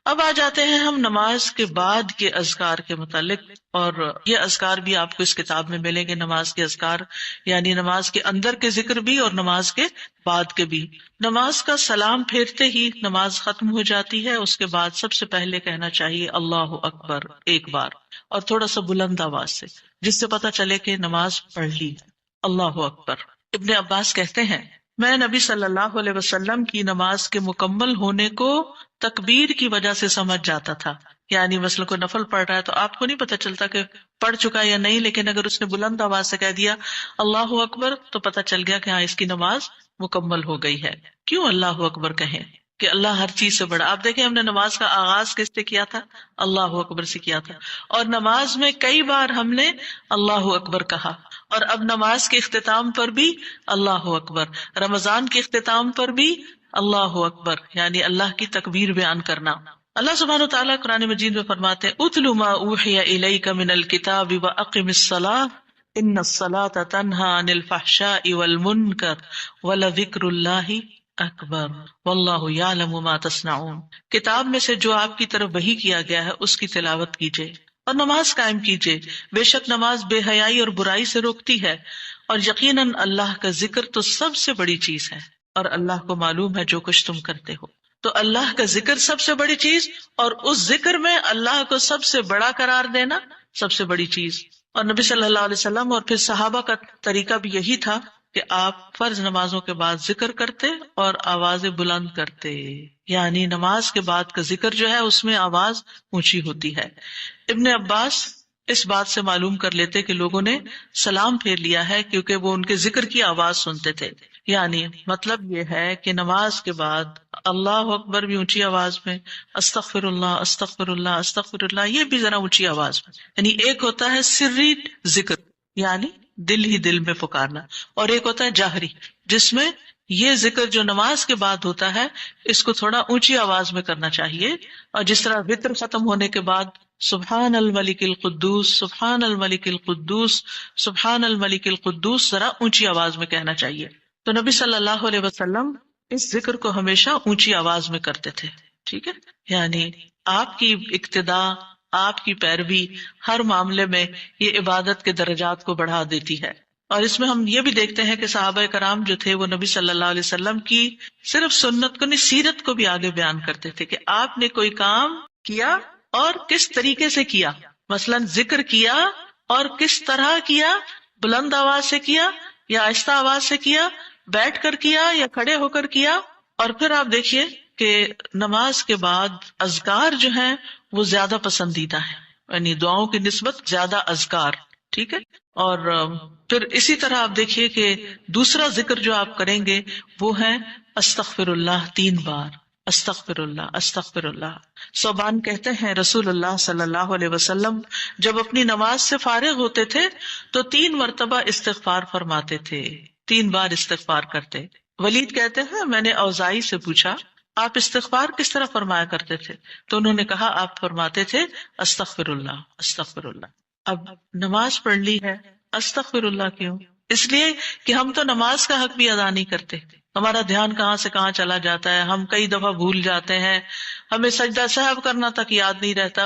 اب آ جاتے ہیں ہم نماز کے بعد کے اذکار کے متعلق، اور یہ اذکار بھی آپ کو اس کتاب میں ملیں گے، نماز کے اذکار، یعنی نماز کے اندر کے ذکر بھی اور نماز کے بعد کے بھی. نماز کا سلام پھیرتے ہی نماز ختم ہو جاتی ہے، اس کے بعد سب سے پہلے کہنا چاہیے اللہ اکبر ایک بار، اور تھوڑا سا بلند آواز سے، جس سے پتہ چلے کہ نماز پڑھ لی. اللہ اکبر. ابن عباس کہتے ہیں میں نبی صلی اللہ علیہ وسلم کی نماز کے مکمل ہونے کو تکبیر کی وجہ سے سمجھ جاتا تھا. یعنی مثلا کوئی نفل پڑھ رہا ہے تو آپ کو نہیں پتہ چلتا کہ پڑھ چکا یا نہیں، لیکن اگر اس نے بلند آواز سے کہہ دیا اللہ اکبر تو پتہ چل گیا کہ ہاں اس کی نماز مکمل ہو گئی ہے. کیوں اللہ اکبر کہیں؟ کہ اللہ ہر چیز سے بڑا. آپ دیکھیں ہم نے نماز کا آغاز کس سے کیا تھا؟ اللہ اکبر سے کیا تھا، اور نماز میں کئی بار ہم نے اللہ اکبر کہا، اور اب نماز کے اختتام پر بھی اللہ اکبر، رمضان کے اختتام پر بھی اللہ اکبر، یعنی اللہ کی تکبیر بیان کرنا. اللہ سبحانہ وتعالیٰ قرآن مجید میں فرماتے ہیں اتل ما اوحی الیک من الکتاب واقم الصلاۃ ان الصلاۃ تنہی عن الفحشاء والمنکر ولذکر اللہ اکبر واللہ یعلم ما تصنعون. کتاب میں سے جو آپ کی طرف وحی کیا گیا ہے اس کی تلاوت کیجیے اور نماز قائم کیجیے، بے شک نماز بے حیائی اور برائی سے روکتی ہے، اور یقیناً اللہ کا ذکر تو سب سے بڑی چیز ہے اور اللہ کو معلوم ہے جو کچھ تم کرتے ہو. تو اللہ کا ذکر سب سے بڑی چیز، اور اس ذکر میں اللہ کو سب سے بڑا قرار دینا سب سے بڑی چیز. اور نبی صلی اللہ علیہ وسلم اور پھر صحابہ کا طریقہ بھی یہی تھا کہ آپ فرض نمازوں کے بعد ذکر کرتے اور آوازیں بلند کرتے، یعنی نماز کے بعد کا ذکر جو ہے اس میں آواز اونچی ہوتی ہے. ابن عباس اس بات سے معلوم کر لیتے کہ لوگوں نے سلام پھیر لیا ہے کیونکہ وہ ان کے ذکر کی آواز سنتے تھے. یعنی مطلب یہ ہے کہ نماز کے بعد اللہ اکبر بھی اونچی آواز میں، استغفر اللہ استغفر اللہ استغفر اللہ یہ بھی ذرا اونچی آواز میں. یعنی ایک ہوتا ہے سری ذکر یعنی دل ہی دل میں پکارنا، اور ایک ہوتا ہے جاہری جس میں یہ ذکر جو نماز کے بعد ہوتا ہے اس کو تھوڑا اونچی آواز میں کرنا چاہیے. اور جس طرح وتر ختم ہونے کے بعد سبحان الملک القدوس سبحان الملک القدوس سبحان الملک القدوس ذرا اونچی آواز میں کہنا چاہیے. تو نبی صلی اللہ علیہ وسلم اس ذکر کو ہمیشہ اونچی آواز میں کرتے تھے. ٹھیک ہے، یعنی آپ کی اقتداء، آپ کی پیروی ہر معاملے میں یہ عبادت کے درجات کو بڑھا دیتی ہے. اور اس میں ہم یہ بھی دیکھتے ہیں کہ صحابہ کرام جو تھے وہ نبی صلی اللہ علیہ وسلم کی صرف سنت کو نہیں سیرت کو بھی آگے بیان کرتے تھے کہ آپ نے کوئی کام کیا اور کس طریقے سے کیا. مثلاً ذکر کیا اور کس طرح کیا، بلند آواز سے کیا یا آہستہ آواز سے کیا، بیٹھ کر کیا یا کھڑے ہو کر کیا. اور پھر آپ دیکھیے کہ نماز کے بعد اذکار جو ہیں وہ زیادہ پسندیدہ ہیں، یعنی دعاؤں کی نسبت زیادہ اذکار. ٹھیک ہے، اور پھر اسی طرح آپ دیکھیے کہ دوسرا ذکر جو آپ کریں گے وہ ہے استغفر اللہ 3 بار، استغفر اللہ استغفر اللہ. صوبان کہتے ہیں رسول اللہ صلی اللہ علیہ وسلم جب اپنی نماز سے فارغ ہوتے تھے تو 3 مرتبہ استغفار فرماتے تھے، 3 بار استغفار کرتے. ولید کہتے ہیں میں نے اوزائی سے پوچھا آپ استغفار کس طرح فرمایا کرتے تھے؟ تو انہوں نے کہا آپ فرماتے تھے استغفر اللہ استغفر اللہ. اب نماز پڑھ لی ہے، استغفر اللہ کیوں؟ اس لیے کہ ہم تو نماز کا حق بھی ادا نہیں کرتے. ہمارا دھیان کہاں سے کہاں چلا جاتا ہے، ہم کئی دفعہ بھول جاتے ہیں، ہمیں سجدہ سہو کرنا تک یاد نہیں رہتا،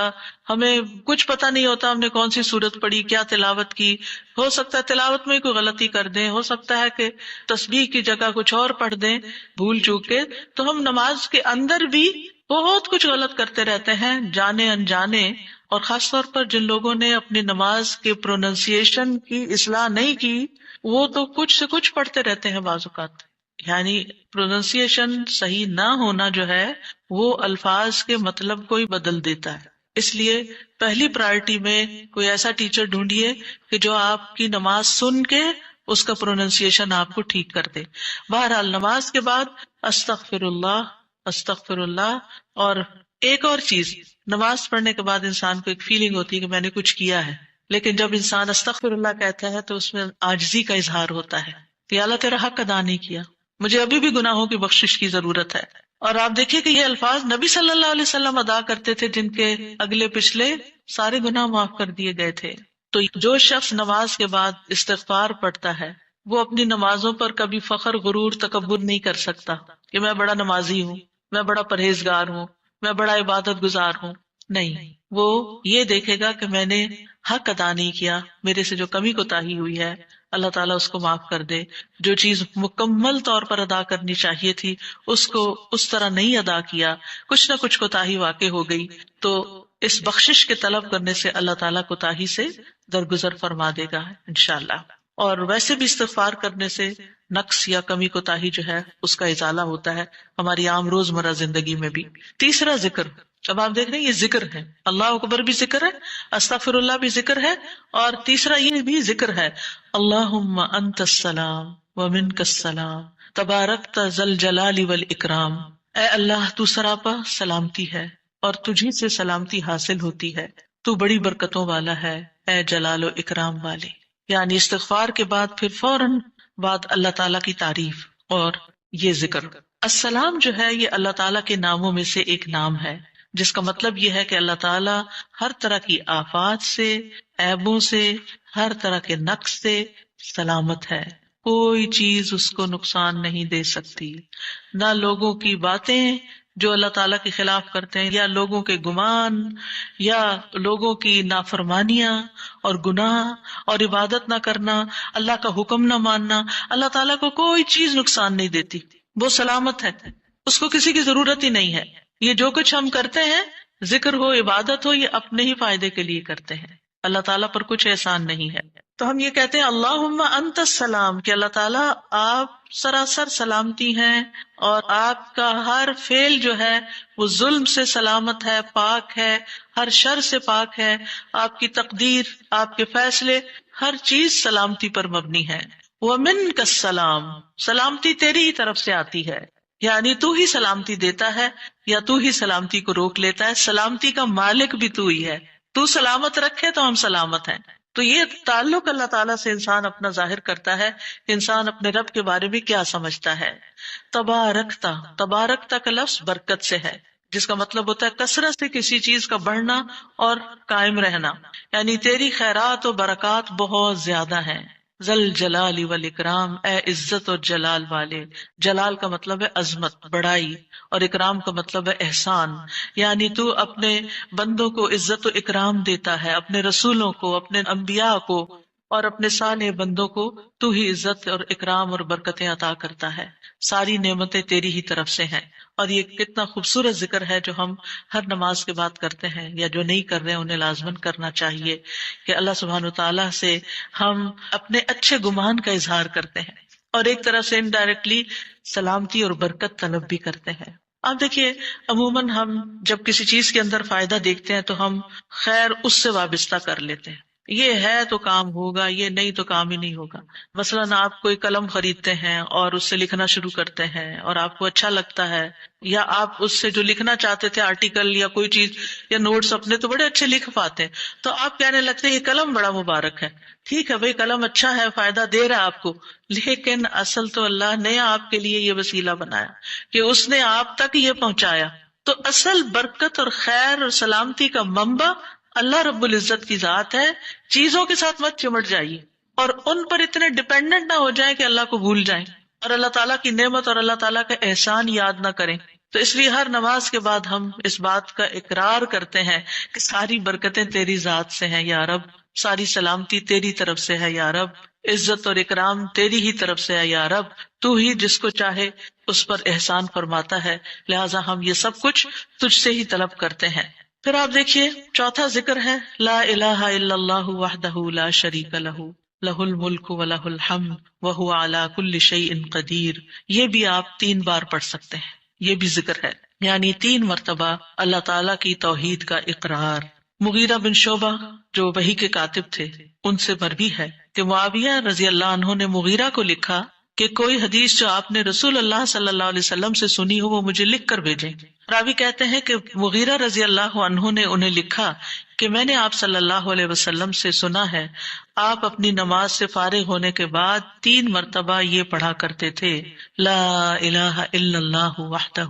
ہمیں کچھ پتہ نہیں ہوتا ہم نے کون سی سورت پڑھی، کیا تلاوت کی، ہو سکتا ہے تلاوت میں کوئی غلطی کر دیں، ہو سکتا ہے کہ تسبیح کی جگہ کچھ اور پڑھ دیں بھول چوک کے، تو ہم نماز کے اندر بھی بہت کچھ غلط کرتے رہتے ہیں جانے انجانے. اور خاص طور پر جن لوگوں نے اپنی نماز کے پروننسیشن کی اصلاح نہیں کی، وہ تو کچھ سے کچھ پڑھتے رہتے ہیں بعض اوقات. یعنی پروننسیشن صحیح نہ ہونا جو ہے وہ الفاظ کے مطلب کو ہی بدل دیتا ہے. اس لیے پہلی پرائرٹی میں کوئی ایسا ٹیچر ڈھونڈیے کہ جو آپ کی نماز سن کے اس کا پروننسیشن آپ کو ٹھیک کر دے. بہرحال نماز کے بعد استغفر اللہ استغفر اللہ. اور ایک اور چیز، نماز پڑھنے کے بعد انسان کو ایک فیلنگ ہوتی ہے کہ میں نے کچھ کیا ہے، لیکن جب انسان استغفر اللہ کہتا ہے تو اس میں عاجزی کا اظہار ہوتا ہے کہ اللہ تیرا حق ادا نہیں کیا، مجھے ابھی بھی گناہوں کی بخشش کی ضرورت ہے. اور آپ دیکھیے کہ یہ الفاظ نبی صلی اللہ علیہ وسلم ادا کرتے تھے جن کے اگلے پچھلے سارے گناہ معاف کر دیے گئے تھے. تو جو شخص نماز کے بعد استغفار پڑھتا ہے وہ اپنی نمازوں پر کبھی فخر غرور تکبر نہیں کر سکتا کہ میں بڑا نمازی ہوں، میں بڑا پرہیزگار ہوں، میں بڑا عبادت گزار ہوں. نہیں، وہ یہ دیکھے گا کہ میں نے حق ادا نہیں کیا، میرے سے جو کمی کوتاہی ہوئی ہے اللہ تعالیٰ اس کو معاف کر دے. جو چیز مکمل طور پر ادا کرنی چاہیے تھی اس کو اس طرح نہیں ادا کیا، کچھ نہ کچھ کوتاہی واقع ہو گئی، تو اس بخشش کے طلب کرنے سے اللہ تعالیٰ کوتاہی سے درگزر فرما دے گا انشاءاللہ. اور ویسے بھی استغفار کرنے سے نقص یا کمی کوتاہی جو ہے اس کا ازالہ ہوتا ہے ہماری عام روزمرہ زندگی میں بھی. تیسرا ذکر، اب آپ دیکھ رہے ہیں یہ ذکر ہے، اللہ اکبر بھی ذکر ہے، استغفر اللہ بھی ذکر ہے، اور تیسرا یہ بھی ذکر ہے، اللہم انت السلام ومنک السلام تبارکت ذی الجلال والاکرام. اے اللہ تو سراپا سلامتی ہے اور تجھی سے سلامتی حاصل ہوتی ہے، تو بڑی برکتوں والا ہے اے جلال و اکرام والے. یعنی استغفار کے بعد پھر فوراً بعد اللہ تعالیٰ کی تعریف اور یہ ذکر. السلام جو ہے یہ اللہ تعالیٰ کے ناموں میں سے ایک نام ہے جس کا مطلب یہ ہے کہ اللہ تعالیٰ ہر طرح کی آفات سے، عیبوں سے، ہر طرح کے نقص سے سلامت ہے. کوئی چیز اس کو نقصان نہیں دے سکتی، نہ لوگوں کی باتیں جو اللہ تعالیٰ کے خلاف کرتے ہیں، یا لوگوں کے گمان، یا لوگوں کی نافرمانیاں اور گناہ اور عبادت نہ کرنا، اللہ کا حکم نہ ماننا. اللہ تعالیٰ کو کوئی چیز نقصان نہیں دیتی، وہ سلامت ہے، اس کو کسی کی ضرورت ہی نہیں ہے. یہ جو کچھ ہم کرتے ہیں، ذکر ہو عبادت ہو، یہ اپنے ہی فائدے کے لیے کرتے ہیں، اللہ تعالیٰ پر کچھ احسان نہیں ہے. تو ہم یہ کہتے ہیں اللہم انت السلام کہ اللہ تعالیٰ آپ سراسر سلامتی ہیں، اور آپ کا ہر فعل جو ہے وہ ظلم سے سلامت ہے، پاک ہے، ہر شر سے پاک ہے. آپ کی تقدیر، آپ کے فیصلے، ہر چیز سلامتی پر مبنی ہے. ومنک السلام، سلامتی تیری ہی طرف سے آتی ہے، یعنی تو ہی سلامتی دیتا ہے یا تو ہی سلامتی کو روک لیتا ہے. سلامتی کا مالک بھی تو ہی ہے، تو سلامت رکھے تو ہم سلامت ہیں. تو یہ تعلق اللہ تعالیٰ سے انسان اپنا ظاہر کرتا ہے کہ انسان اپنے رب کے بارے میں کیا سمجھتا ہے. تبارکتا، تبارکتا کا لفظ برکت سے ہے جس کا مطلب ہوتا ہے کثرت سے کسی چیز کا بڑھنا اور قائم رہنا، یعنی تیری خیرات و برکات بہت زیادہ ہیں. ذل جلال والاکرام، اے عزت اور جلال والے. جلال کا مطلب ہے عظمت، بڑائی، اور اکرام کا مطلب ہے احسان. یعنی تو اپنے بندوں کو عزت و اکرام دیتا ہے، اپنے رسولوں کو، اپنے انبیاء کو اور اپنے صالح بندوں کو تو ہی عزت اور اکرام اور برکتیں عطا کرتا ہے. ساری نعمتیں تیری ہی طرف سے ہیں. اور یہ کتنا خوبصورت ذکر ہے جو ہم ہر نماز کے بعد کرتے ہیں، یا جو نہیں کر رہے انہیں لازماً کرنا چاہیے کہ اللہ سبحانہ وتعالیٰ سے ہم اپنے اچھے گمان کا اظہار کرتے ہیں، اور ایک طرح سے انڈائریکٹلی سلامتی اور برکت طلب بھی کرتے ہیں. آپ دیکھیے عموماً ہم جب کسی چیز کے اندر فائدہ دیکھتے ہیں تو ہم خیر اس سے وابستہ کر لیتے ہیں، یہ ہے تو کام ہوگا، یہ نہیں تو کام ہی نہیں ہوگا. مثلاً آپ کوئی قلم خریدتے ہیں اور اس سے لکھنا شروع کرتے ہیں اور آپ کو اچھا لگتا ہے، یا آپ اس سے جو لکھنا چاہتے تھے آرٹیکل یا کوئی چیز یا نوٹس اپنے تو بڑے اچھے لکھ پاتے ہیں، تو آپ کہنے لگتے ہیں یہ قلم بڑا مبارک ہے. ٹھیک ہے بھائی، قلم اچھا ہے، فائدہ دے رہا ہے آپ کو، لیکن اصل تو اللہ نے آپ کے لیے یہ وسیلہ بنایا کہ اس نے آپ تک یہ پہنچایا. تو اصل برکت اور خیر اور سلامتی کا منبع اللہ رب العزت کی ذات ہے. چیزوں کے ساتھ مت چمٹ جائیے اور ان پر اتنے ڈیپینڈنٹ نہ ہو جائیں کہ اللہ کو بھول جائیں اور اللہ تعالیٰ کی نعمت اور اللہ تعالیٰ کا احسان یاد نہ کریں. تو اس لیے ہر نماز کے بعد ہم اس بات کا اقرار کرتے ہیں کہ ساری برکتیں تیری ذات سے ہیں یا رب، ساری سلامتی تیری طرف سے ہے یا رب، عزت اور اکرام تیری ہی طرف سے ہے یا رب، تو ہی جس کو چاہے اس پر احسان فرماتا ہے، لہٰذا ہم یہ سب کچھ تجھ سے ہی طلب کرتے ہیں۔ پھر آپ دیکھیے چوتھا ذکر ہے لا الہ الا اللہ وحدہ لا شریک لہ لہ الملک ولہ الحمد وہو علی کل شیء قدیر۔ یہ بھی آپ 3 بار پڑھ سکتے ہیں، یہ بھی ذکر ہے، یعنی 3 مرتبہ اللہ تعالی کی توحید کا اقرار۔ مغیرہ بن شعبہ جو وحی کے کاتب تھے ان سے مروی ہے کہ معاویہ رضی اللہ عنہ نے مغیرہ کو لکھا کہ کوئی حدیث جو آپ نے رسول اللہ صلی اللہ علیہ وسلم سے سنی ہو وہ مجھے لکھ کر بھیجیں۔ راوی کہتے ہیں کہ مغیرہ رضی اللہ عنہ نے انہیں لکھا کہ میں نے آپ صلی اللہ علیہ وسلم سے سنا ہے آپ اپنی نماز سے فارغ ہونے کے بعد 3 مرتبہ یہ پڑھا کرتے تھے لا الہ الا اللہ وحدہ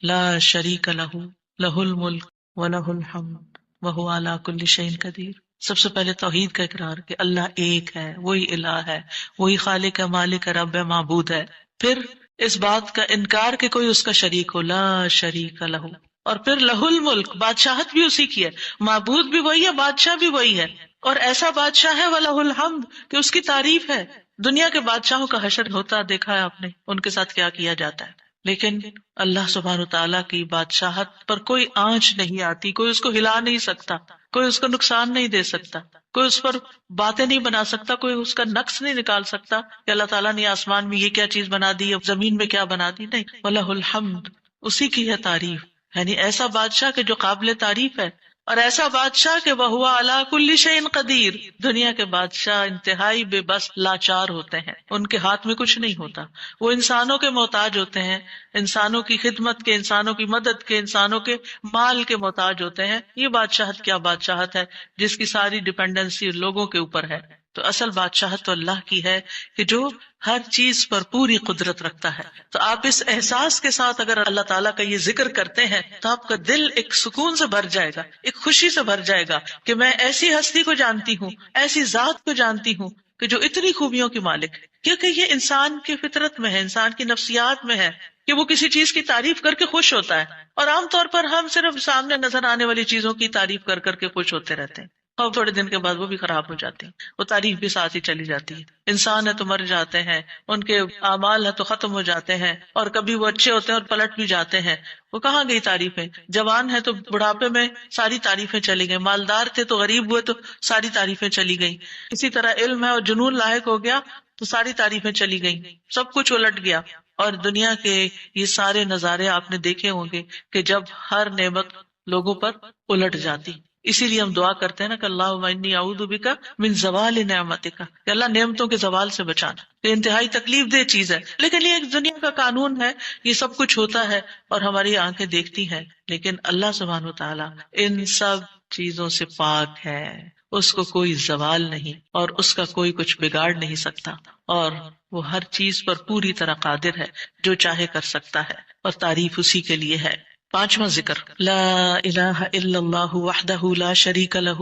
لا شریک لہ لہ الملک ولہ الحمد وہو علی کل شیء قدیر۔ سب سے پہلے توحید کا اقرار کہ اللہ ایک ہے، وہی الہ ہے، وہی خالق ہے، مالک ہے، رب ہے، معبود ہے۔ پھر اس بات کا انکار کہ کوئی اس کا شریک ہو، لا شریک لہ، اور پھر لہ الملک، بادشاہت بھی اسی کی ہے، معبود بھی وہی ہے، بادشاہ بھی وہی ہے، اور ایسا بادشاہ ہے وَلَهُ الْحَمْدُ کہ اس کی تعریف ہے۔ دنیا کے بادشاہوں کا حشر ہوتا دیکھا ہے آپ نے، ان کے ساتھ کیا کیا جاتا ہے، لیکن اللہ سبحانہ وتعالیٰ کی بادشاہت پر کوئی آنچ نہیں آتی، کوئی اس کو ہلا نہیں سکتا، کوئی اس کو نقصان نہیں دے سکتا، کوئی اس پر باتیں نہیں بنا سکتا، کوئی اس کا نقص نہیں نکال سکتا کہ اللہ تعالیٰ نے آسمان میں یہ کیا چیز بنا دی، اب زمین میں کیا بنا دی، نہیں، وَلَهُ الْحَمْدُ، اسی کی ہے تعریف، یعنی ایسا بادشاہ کہ جو قابل تعریف ہے، اور ایسا بادشاہ کہ وَهُوَ عَلَى كُلِّ شَيْءٍ قدیر۔ دنیا کے بادشاہ انتہائی بے بس لاچار ہوتے ہیں، ان کے ہاتھ میں کچھ نہیں ہوتا، وہ انسانوں کے محتاج ہوتے ہیں، انسانوں کی خدمت کے، انسانوں کی مدد کے، انسانوں کے مال کے محتاج ہوتے ہیں۔ یہ بادشاہت کیا بادشاہت ہے جس کی ساری ڈیپینڈنسی لوگوں کے اوپر ہے۔ تو اصل بادشاہت تو اللہ کی ہے کہ جو ہر چیز پر پوری قدرت رکھتا ہے۔ تو آپ اس احساس کے ساتھ اگر اللہ تعالیٰ کا یہ ذکر کرتے ہیں تو آپ کا دل ایک سکون سے بھر جائے گا، ایک خوشی سے بھر جائے گا کہ میں ایسی ہستی کو جانتی ہوں، ایسی ذات کو جانتی ہوں کہ جو اتنی خوبیوں کی مالک ہے۔ کیونکہ یہ انسان کی فطرت میں ہے، انسان کی نفسیات میں ہے کہ وہ کسی چیز کی تعریف کر کے خوش ہوتا ہے، اور عام طور پر ہم صرف سامنے نظر آنے والی چیزوں کی تعریف کر کر کے خوش ہوتے رہتے ہیں، اور تھوڑے دن کے بعد وہ بھی خراب ہو جاتے ہیں، وہ تعریف بھی ساتھ ہی چلی جاتی ہے۔ انسان ہے تو مر جاتے ہیں، ان کے اعمال ہے تو ختم ہو جاتے ہیں، اور کبھی وہ اچھے ہوتے ہیں اور پلٹ بھی جاتے ہیں۔ وہ کہاں گئی تعریفیں؟ جوان ہے تو بڑھاپے میں ساری تعریفیں چلی گئی، مالدار تھے تو غریب ہوئے تو ساری تعریفیں چلی گئی، اسی طرح علم ہے اور جنون لاحق ہو گیا تو ساری تعریفیں چلی گئیں، سب کچھ الٹ گیا۔ اور دنیا کے یہ سارے نظارے آپ نے دیکھے ہوں گے کہ جب ہر نعمت لوگوں پر الٹ جاتی، اسی لیے ہم دعا کرتے ہیں نا کہ اللہم انی اعوذ بک من زوال نعمتک، کہ اللہ نعمتوں کے زوال سے بچانا۔ یہ انتہائی تکلیف دہ چیز ہے، لیکن یہ ایک دنیا کا قانون ہے، یہ سب کچھ ہوتا ہے اور ہماری آنکھیں دیکھتی ہیں، لیکن اللہ سبحانہ وتعالی ان سب چیزوں سے پاک ہے، اس کو کوئی زوال نہیں اور اس کا کوئی کچھ بگاڑ نہیں سکتا، اور وہ ہر چیز پر پوری طرح قادر ہے، جو چاہے کر سکتا ہے، اور تعریف اسی کے لیے ہے۔ 5واں ذکر لا الہ الا اللہ وحدہ لا شریک لہ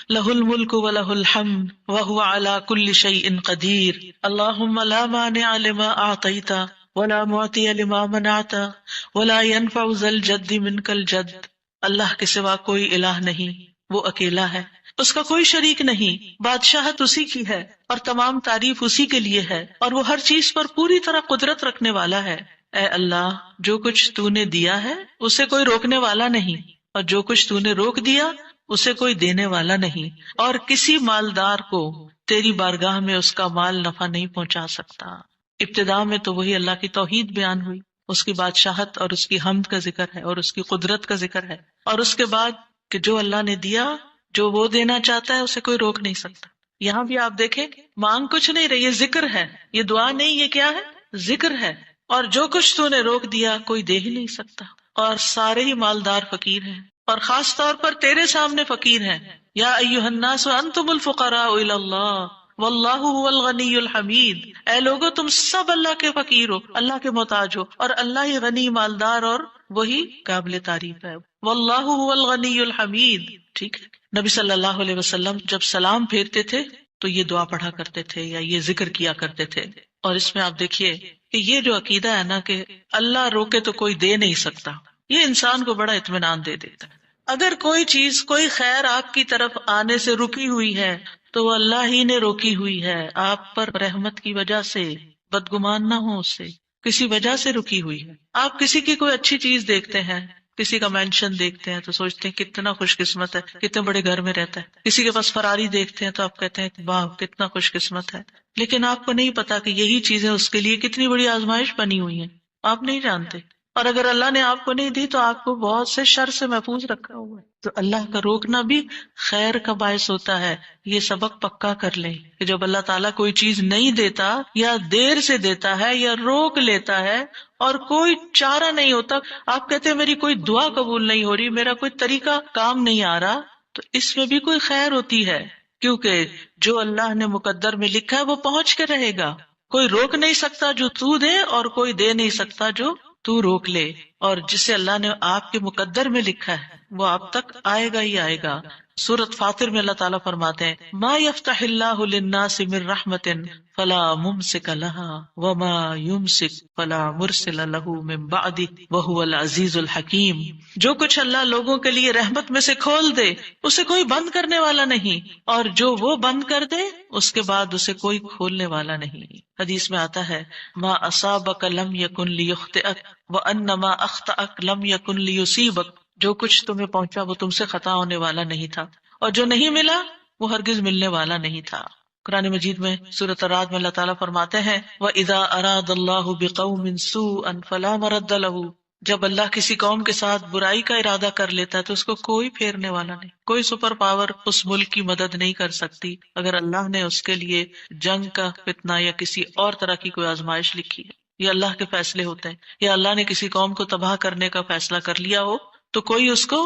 لہ الملک ولہ الحمد وہو علی کل شیء قدیر اللہم لا مانع لما اعطیت ولا معطی لما منعت ولا ينفع ذا الجد منک الجد۔ اللہ کے سوا کوئی الہ نہیں، وہ اکیلا ہے، اس کا کوئی شریک نہیں، بادشاہت اسی کی ہے اور تمام تعریف اسی کے لیے ہے، اور وہ ہر چیز پر پوری طرح قدرت رکھنے والا ہے۔ اے اللہ، جو کچھ تو نے دیا ہے اسے کوئی روکنے والا نہیں، اور جو کچھ تو نے روک دیا اسے کوئی دینے والا نہیں، اور کسی مالدار کو تیری بارگاہ میں اس کا مال نفع نہیں پہنچا سکتا۔ ابتدا میں تو وہی اللہ کی توحید بیان ہوئی، اس کی بادشاہت اور اس کی حمد کا ذکر ہے اور اس کی قدرت کا ذکر ہے، اور اس کے بعد کہ جو اللہ نے دیا، جو وہ دینا چاہتا ہے اسے کوئی روک نہیں سکتا۔ یہاں بھی آپ دیکھیں مانگ کچھ نہیں رہی، یہ ذکر ہے، یہ دعا نہیں، یہ کیا ہے؟ ذکر ہے، اور جو کچھ تو نے روک دیا کوئی دے ہی نہیں سکتا، اور سارے ہی مالدار فقیر ہیں، اور خاص طور پر تیرے سامنے فقیر ہیں۔ یا ایھا الناس انتم الفقراء الی اللہ واللہ هو الغنی الحمید، اے لوگو تم سب اللہ کے فقیر ہو، اللہ کے محتاج ہو، اور اللہ ہی غنی، مالدار اور وہی قابل تعریف ہے۔ واللہ هو الغنی الحمید، ٹھیک ہے۔ نبی صلی اللہ علیہ وسلم جب سلام پھیرتے تھے تو یہ دعا پڑھا کرتے تھے یا یہ ذکر کیا کرتے تھے، اور اس میں آپ دیکھیے کہ یہ جو عقیدہ ہے نا کہ اللہ روکے تو کوئی دے نہیں سکتا، یہ انسان کو بڑا اطمینان دے دیتا ہے۔ اگر کوئی چیز، کوئی خیر آپ کی طرف آنے سے رکی ہوئی ہے تو وہ اللہ ہی نے روکی ہوئی ہے، آپ پر رحمت کی وجہ سے، بدگمان نہ ہو اس سے، کسی وجہ سے رکی ہوئی ہے۔ آپ کسی کی کوئی اچھی چیز دیکھتے ہیں، کسی کا مینشن دیکھتے ہیں تو سوچتے ہیں کتنا خوش قسمت ہے، کتنے بڑے گھر میں رہتا ہے۔ کسی کے پاس فراری دیکھتے ہیں تو آپ کہتے ہیں واہ کتنا خوش قسمت ہے، لیکن آپ کو نہیں پتا کہ یہی چیزیں اس کے لیے کتنی بڑی آزمائش بنی ہوئی ہیں، آپ نہیں جانتے۔ اور اگر اللہ نے آپ کو نہیں دی تو آپ کو بہت سے شر سے محفوظ رکھا ہوا ہے۔ تو اللہ کا روکنا بھی خیر کا باعث ہوتا ہے۔ یہ سبق پکا کر لیں کہ جب اللہ تعالیٰ کوئی چیز نہیں دیتا یا دیر سے دیتا ہے یا روک لیتا ہے اور کوئی چارہ نہیں ہوتا، آپ کہتے ہیں میری کوئی دعا قبول نہیں ہو رہی، میرا کوئی طریقہ کام نہیں آ رہا، تو اس میں بھی کوئی خیر ہوتی ہے، کیونکہ جو اللہ نے مقدر میں لکھا ہے وہ پہنچ کے رہے گا۔ کوئی روک نہیں سکتا جو تو دے، اور کوئی دے نہیں سکتا جو تو روک لے، اور جسے اللہ نے آپ کے مقدر میں لکھا ہے وہ آپ تک آئے گا ہی آئے گا۔ سورۃ فاطر میں اللہ تعالیٰ فرماتے ہیں ما یفتح اللہ للناس من رحمت فلا ممسک لها وما یمسک فلا مرسل له من بعدہ وہو العزیز الحکیم۔ جو کچھ اللہ لوگوں کے لیے رحمت میں سے کھول دے اسے کوئی بند کرنے والا نہیں، اور جو وہ بند کر دے اس کے بعد اسے کوئی کھولنے والا نہیں۔ حدیث میں آتا ہے ما اصابک لم یکن لیخطئک وان ما اخطأک لم یکن لیصیبک، جو کچھ تمہیں پہنچا وہ تم سے خطا ہونے والا نہیں تھا، اور جو نہیں ملا وہ ہرگز ملنے والا نہیں تھا۔ قرآن مجید میں سورۃ الرعد میں اللہ تعالیٰ فرماتے ہیں وَإِذَا أَرَادَ اللَّهُ بِقَوْمٍ سُوءًا فَلَا مَرَدَّ لَهُ، جب اللہ کسی قوم کے ساتھ برائی کا ارادہ کر لیتا ہے تو اس کو کوئی پھیرنے والا نہیں، کوئی سپر پاور اس ملک کی مدد نہیں کر سکتی اگر اللہ نے اس کے لیے جنگ کا فتنہ یا کسی اور طرح کی کوئی آزمائش لکھی ہے۔ یہ اللہ کے فیصلے ہوتے ہیں، یا اللہ نے کسی قوم کو تباہ کرنے کا فیصلہ کر لیا ہو تو کوئی اس کو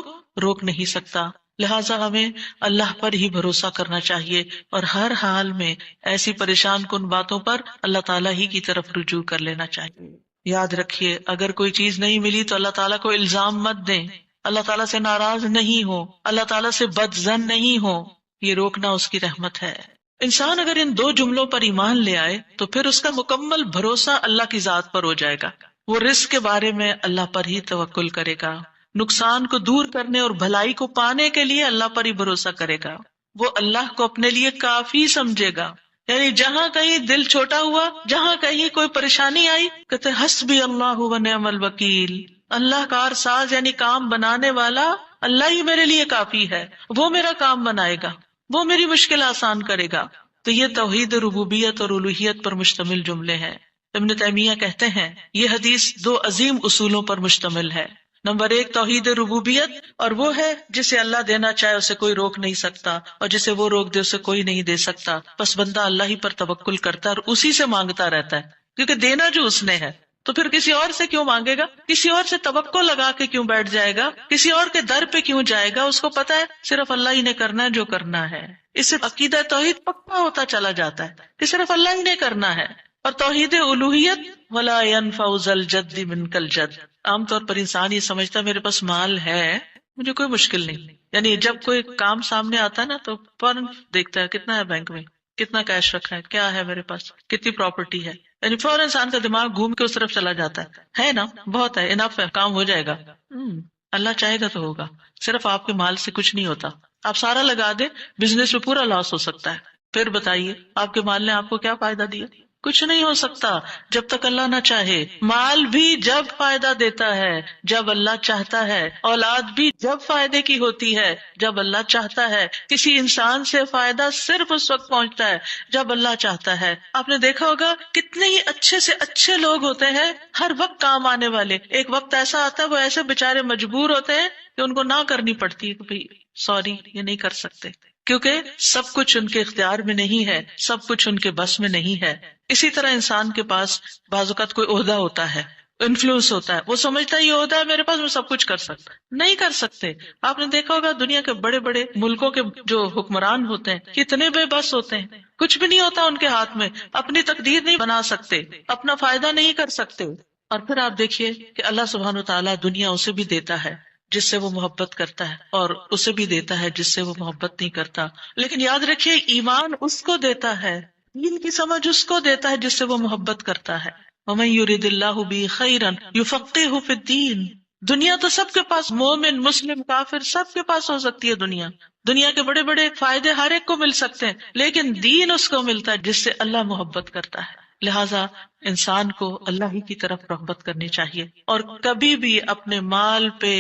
روک نہیں سکتا۔ لہٰذا ہمیں اللہ پر ہی بھروسہ کرنا چاہیے، اور ہر حال میں ایسی پریشان کن باتوں پر اللہ تعالیٰ ہی کی طرف رجوع کر لینا چاہیے۔ یاد رکھیے اگر کوئی چیز نہیں ملی تو اللہ تعالیٰ کو الزام مت دیں، اللہ تعالیٰ سے ناراض نہیں ہو، اللہ تعالیٰ سے بدظن نہیں ہو، یہ روکنا اس کی رحمت ہے۔ انسان اگر ان دو جملوں پر ایمان لے آئے تو پھر اس کا مکمل بھروسہ اللہ کی ذات پر ہو جائے گا۔ وہ رزق کے بارے میں اللہ پر ہی توکل کرے گا، نقصان کو دور کرنے اور بھلائی کو پانے کے لیے اللہ پر ہی بھروسہ کرے گا، وہ اللہ کو اپنے لیے کافی سمجھے گا۔ یعنی جہاں کہیں دل چھوٹا ہوا، جہاں کہیں کوئی پریشانی آئی، کہتے حسبی اللہ و نعم الوکیل، اللہ کار ساز یعنی کام بنانے والا اللہ ہی میرے لیے کافی ہے، وہ میرا کام بنائے گا، وہ میری مشکل آسان کرے گا۔ تو یہ توحید ربوبیت اور الوہیت پر مشتمل جملے ہیں۔ ابن تیمیہ کہتے ہیں یہ حدیث دو عظیم اصولوں پر مشتمل ہے۔ نمبر 1 توحید ربوبیت، اور وہ ہے جسے اللہ دینا چاہے اسے کوئی روک نہیں سکتا، اور جسے وہ روک دے اسے کوئی نہیں دے سکتا، بس بندہ اللہ ہی پر توکل کرتا ہے اور اسی سے مانگتا رہتا ہے، کیونکہ دینا جو اس نے ہے، تو پھر کسی اور سے کیوں مانگے گا، کسی اور سے توقع لگا کے کیوں بیٹھ جائے گا، کسی اور کے در پہ کیوں جائے گا، اس کو پتا ہے صرف اللہ ہی نے کرنا ہے جو کرنا ہے۔ اس سے عقیدہ توحید پکا ہوتا چلا جاتا ہے کہ صرف اللہ ہی نے کرنا ہے۔ اور توحید الوہیت ولا ينفع ذا الجد منک الجد، عام طور پر انسان یہ سمجھتا ہے میرے پاس مال ہے مجھے کوئی مشکل نہیں، یعنی جب کوئی کام سامنے آتا ہے نا تو فوراً دیکھتا ہے کتنا ہے بینک میں، کتنا کیش رکھا ہے، کیا ہے میرے پاس، کتنی پراپرٹی ہے، یعنی فوراً انسان کا دماغ گھوم کے اس طرف چلا جاتا ہے نا بہت ہے، انف ہے، کام ہو جائے گا۔ اللہ چاہے گا تو ہوگا، صرف آپ کے مال سے کچھ نہیں ہوتا، آپ سارا لگا دیں بزنس میں پورا لاس ہو سکتا ہے، پھر بتائیے آپ کے مال نے آپ کو کیا فائدہ دیا، کچھ نہیں ہو سکتا جب تک اللہ نہ چاہے۔ مال بھی جب فائدہ دیتا ہے جب اللہ چاہتا ہے، اولاد بھی جب فائدے کی ہوتی ہے جب اللہ چاہتا ہے، کسی انسان سے فائدہ صرف اس وقت پہنچتا ہے جب اللہ چاہتا ہے۔ آپ نے دیکھا ہوگا کتنے ہی اچھے سے اچھے لوگ ہوتے ہیں ہر وقت کام آنے والے، ایک وقت ایسا آتا ہے وہ ایسے بےچارے مجبور ہوتے ہیں کہ ان کو نہ کرنی پڑتی ہے کہ بھائی سوری یہ نہیں کر سکتے، کیونکہ سب کچھ ان کے اختیار میں نہیں ہے، سب کچھ ان کے بس میں نہیں ہے۔ اسی طرح انسان کے پاس بعض اوقات کوئی عہدہ ہوتا ہے، انفلوئنس ہوتا ہے، وہ سمجھتا ہے یہ عہدہ ہے میرے پاس میں سب کچھ کر سکتا، نہیں کر سکتے۔ آپ نے دیکھا ہوگا دنیا کے بڑے بڑے ملکوں کے جو حکمران ہوتے ہیں کتنے بے بس ہوتے ہیں، کچھ بھی نہیں ہوتا ان کے ہاتھ میں، اپنی تقدیر نہیں بنا سکتے، اپنا فائدہ نہیں کر سکتے۔ اور پھر آپ دیکھیے کہ اللہ سبحانہ وتعالیٰ دنیا اسے بھی دیتا ہے جس سے وہ محبت کرتا ہے، اور اسے بھی دیتا ہے جس سے وہ محبت نہیں کرتا، لیکن یاد رکھیے ایمان اس کو دیتا ہے دین کی سمجھ اس کو دیتا ہے جس سے وہ محبت کرتا ہے. وَمَن يُرِدِ اللَّهُ بِهِ خَيْرًا يُفَقِّهْهُ فِي الدِّينِ. دنیا تو سب کے پاس، مومن مسلم کافر سب کے پاس ہو سکتی ہے. دنیا کے بڑے بڑے فائدے ہر ایک کو مل سکتے ہیں، لیکن دین اس کو ملتا ہے جس سے اللہ محبت کرتا ہے. لہٰذا انسان کو اللہ ہی کی طرف رغبت کرنی چاہیے، اور کبھی بھی اپنے مال پہ،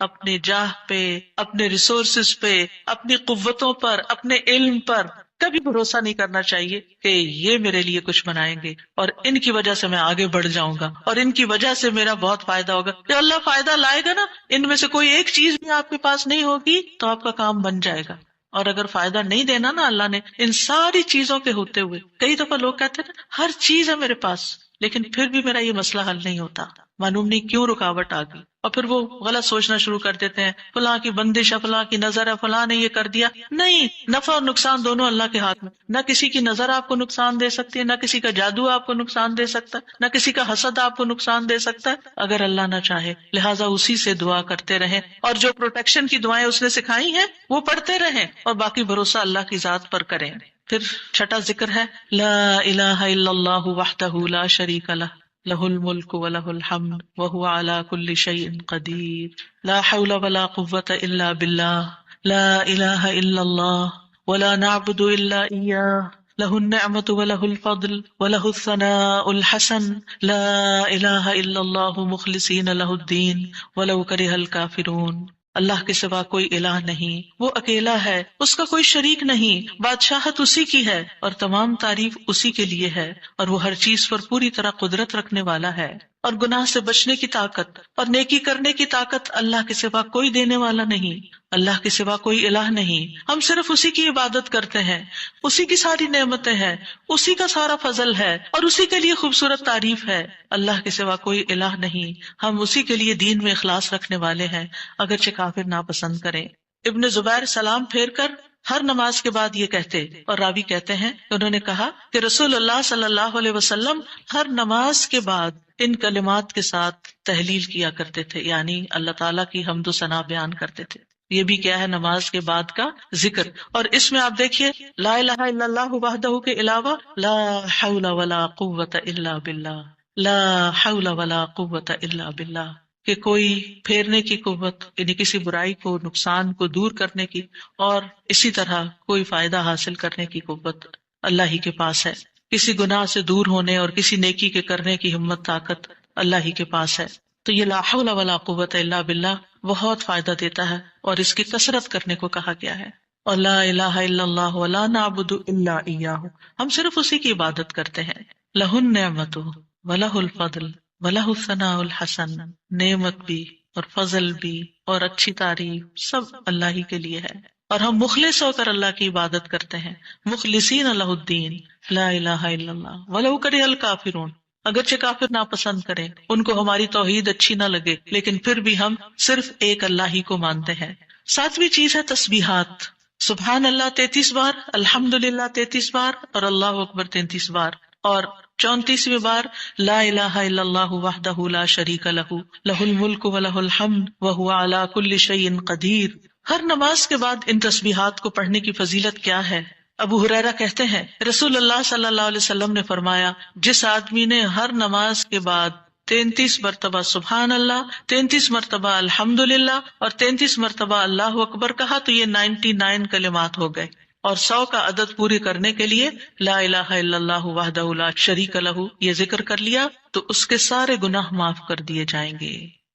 اپنے جاہ پہ، اپنے ریسورسز پہ، اپنی قوتوں پر، اپنے علم پر کبھی بھروسہ نہیں کرنا چاہیے کہ یہ میرے لیے کچھ بنائیں گے اور ان کی وجہ سے میں آگے بڑھ جاؤں گا اور ان کی وجہ سے میرا بہت فائدہ ہوگا. کہ اللہ فائدہ لائے گا نا، ان میں سے کوئی ایک چیز بھی آپ کے پاس نہیں ہوگی تو آپ کا کام بن جائے گا. اور اگر فائدہ نہیں دینا نا اللہ نے ان ساری چیزوں کے ہوتے ہوئے، کئی دفعہ لوگ کہتے ہیں نا ہر چیز ہے میرے پاس لیکن پھر بھی میرا یہ مسئلہ حل نہیں ہوتا، معلوم نہیں کیوں رکاوٹ آ گئی، اور پھر وہ غلط سوچنا شروع کر دیتے ہیں فلاں کی بندش ہے، فلاں کی نظر ہے، فلاں نے یہ کر دیا. نہیں، نفع اور نقصان دونوں اللہ کے ہاتھ میں. نہ کسی کی نظر آپ کو نقصان دے سکتی ہے، نہ کسی کا جادو آپ کو نقصان دے سکتا ہے، نہ کسی کا حسد آپ کو نقصان دے سکتا ہے اگر اللہ نہ چاہے. لہٰذا اسی سے دعا کرتے رہیں، اور جو پروٹیکشن کی دعائیں اس نے سکھائی ہیں وہ پڑھتے رہیں، اور باقی بھروسہ اللہ کی ذات پر کریں. پھر چھٹا ذکر ہے لا الہ الا اللہ وحدہ لا شریک لہ لہ الملک ولہ الحمد وہو علی کل شیء قدیر لا حول ولا قوة الا باللہ لا الہ الا اللہ ولا نعبد الا ایاہ لہ النعمة ولہ الفضل ولہ الثناء الحسن لا الہ الا اللہ مخلصین لہ الدین ولو کرہ الکافرون. اللہ کے سوا کوئی الہ نہیں، وہ اکیلا ہے، اس کا کوئی شریک نہیں، بادشاہت اسی کی ہے اور تمام تعریف اسی کے لیے ہے، اور وہ ہر چیز پر پوری طرح قدرت رکھنے والا ہے. اور گناہ سے بچنے کی طاقت اور نیکی کرنے کی طاقت اللہ کے سوا کوئی دینے والا نہیں، اللہ کے سوا کوئی الہ نہیں. ہم صرف اسی کی عبادت کرتے ہیں، اسی کی ساری نعمتیں ہیں، اسی کا سارا فضل ہے اور اسی کے لیے خوبصورت تعریف ہے. اللہ کے سوا کوئی الہ نہیں، ہم اسی کے لیے دین میں اخلاص رکھنے والے ہیں اگرچہ کافر ناپسند کریں. ابن زبیر سلام پھیر کر ہر نماز کے بعد یہ کہتے، اور راوی کہتے ہیں کہ انہوں نے کہا کہ رسول اللہ صلی اللہ علیہ وسلم ہر نماز کے بعد ان کلمات کے ساتھ تحلیل کیا کرتے تھے، یعنی اللہ تعالیٰ کی حمد و ثنا بیان کرتے تھے. یہ بھی کیا ہے نماز کے بعد کا ذکر. اور اس میں آپ دیکھیے لا الہ الا اللہ وحدہ کے علاوہ لا حول ولا قوت الا باللہ، لا حول ولا قوت الا باللہ، کہ کوئی پھیرنے کی قوت یعنی کسی برائی کو، نقصان کو دور کرنے کی، اور اسی طرح کوئی فائدہ حاصل کرنے کی قوت اللہ ہی کے پاس ہے. کسی گناہ سے دور ہونے اور کسی نیکی کے کرنے کی ہمت طاقت اللہ ہی کے پاس ہے. تو یہ لا حول ولا قوت الا باللہ بہت فائدہ دیتا ہے اور اس کی کثرت کرنے کو کہا گیا ہے. اور لا الہ الا اللہ ولا نعبد الا ایاہ، ہم صرف اسی کی عبادت کرتے ہیں. لہ النعمت ولہ الفضل وَلَهُ الثَّنَاءُ الْحَسَنُ، نعمت بھی اور فضل بھی اور اچھی تعریف سب اللہ ہی کے لیے ہے، اور ہم مخلص ہو کر اللہ کی عبادت کرتے ہیں. مخلصین لہ الدین لا الہ الا اللہ وَلَوْ كَرِهَ الْكَافِرُونَ، اگرچہ کافر ناپسند کریں، ان کو ہماری توحید اچھی نہ لگے، لیکن پھر بھی ہم صرف ایک اللہ ہی کو مانتے ہیں. ساتویں چیز ہے تسبیحات. سبحان اللہ 33 بار، الحمدللہ 33 بار اور اللہ اکبر 33 بار، اور 34ویں بار لا الہ الا اللہ وحدہ لا شریک لہ لہ الملک ولہ الحمد وہو علی کل شیء قدیر. ہر نماز کے بعد ان تسبیحات کو پڑھنے کی فضیلت کیا ہے؟ ابو ہریرہ کہتے ہیں رسول اللہ صلی اللہ علیہ وسلم نے فرمایا، جس آدمی نے ہر نماز کے بعد 33 مرتبہ سبحان اللہ، 33 مرتبہ الحمدللہ اور 33 مرتبہ اللہ اکبر کہا تو یہ 99 کلمات ہو گئے. اور 100 کا عدد پورے کرنے کے لیے لا الہ الا اللہ وحدہ لا شریک لہ یہ ذکر کر لیا تو اس کے سارے گناہ معاف کر دیے جائیں گے،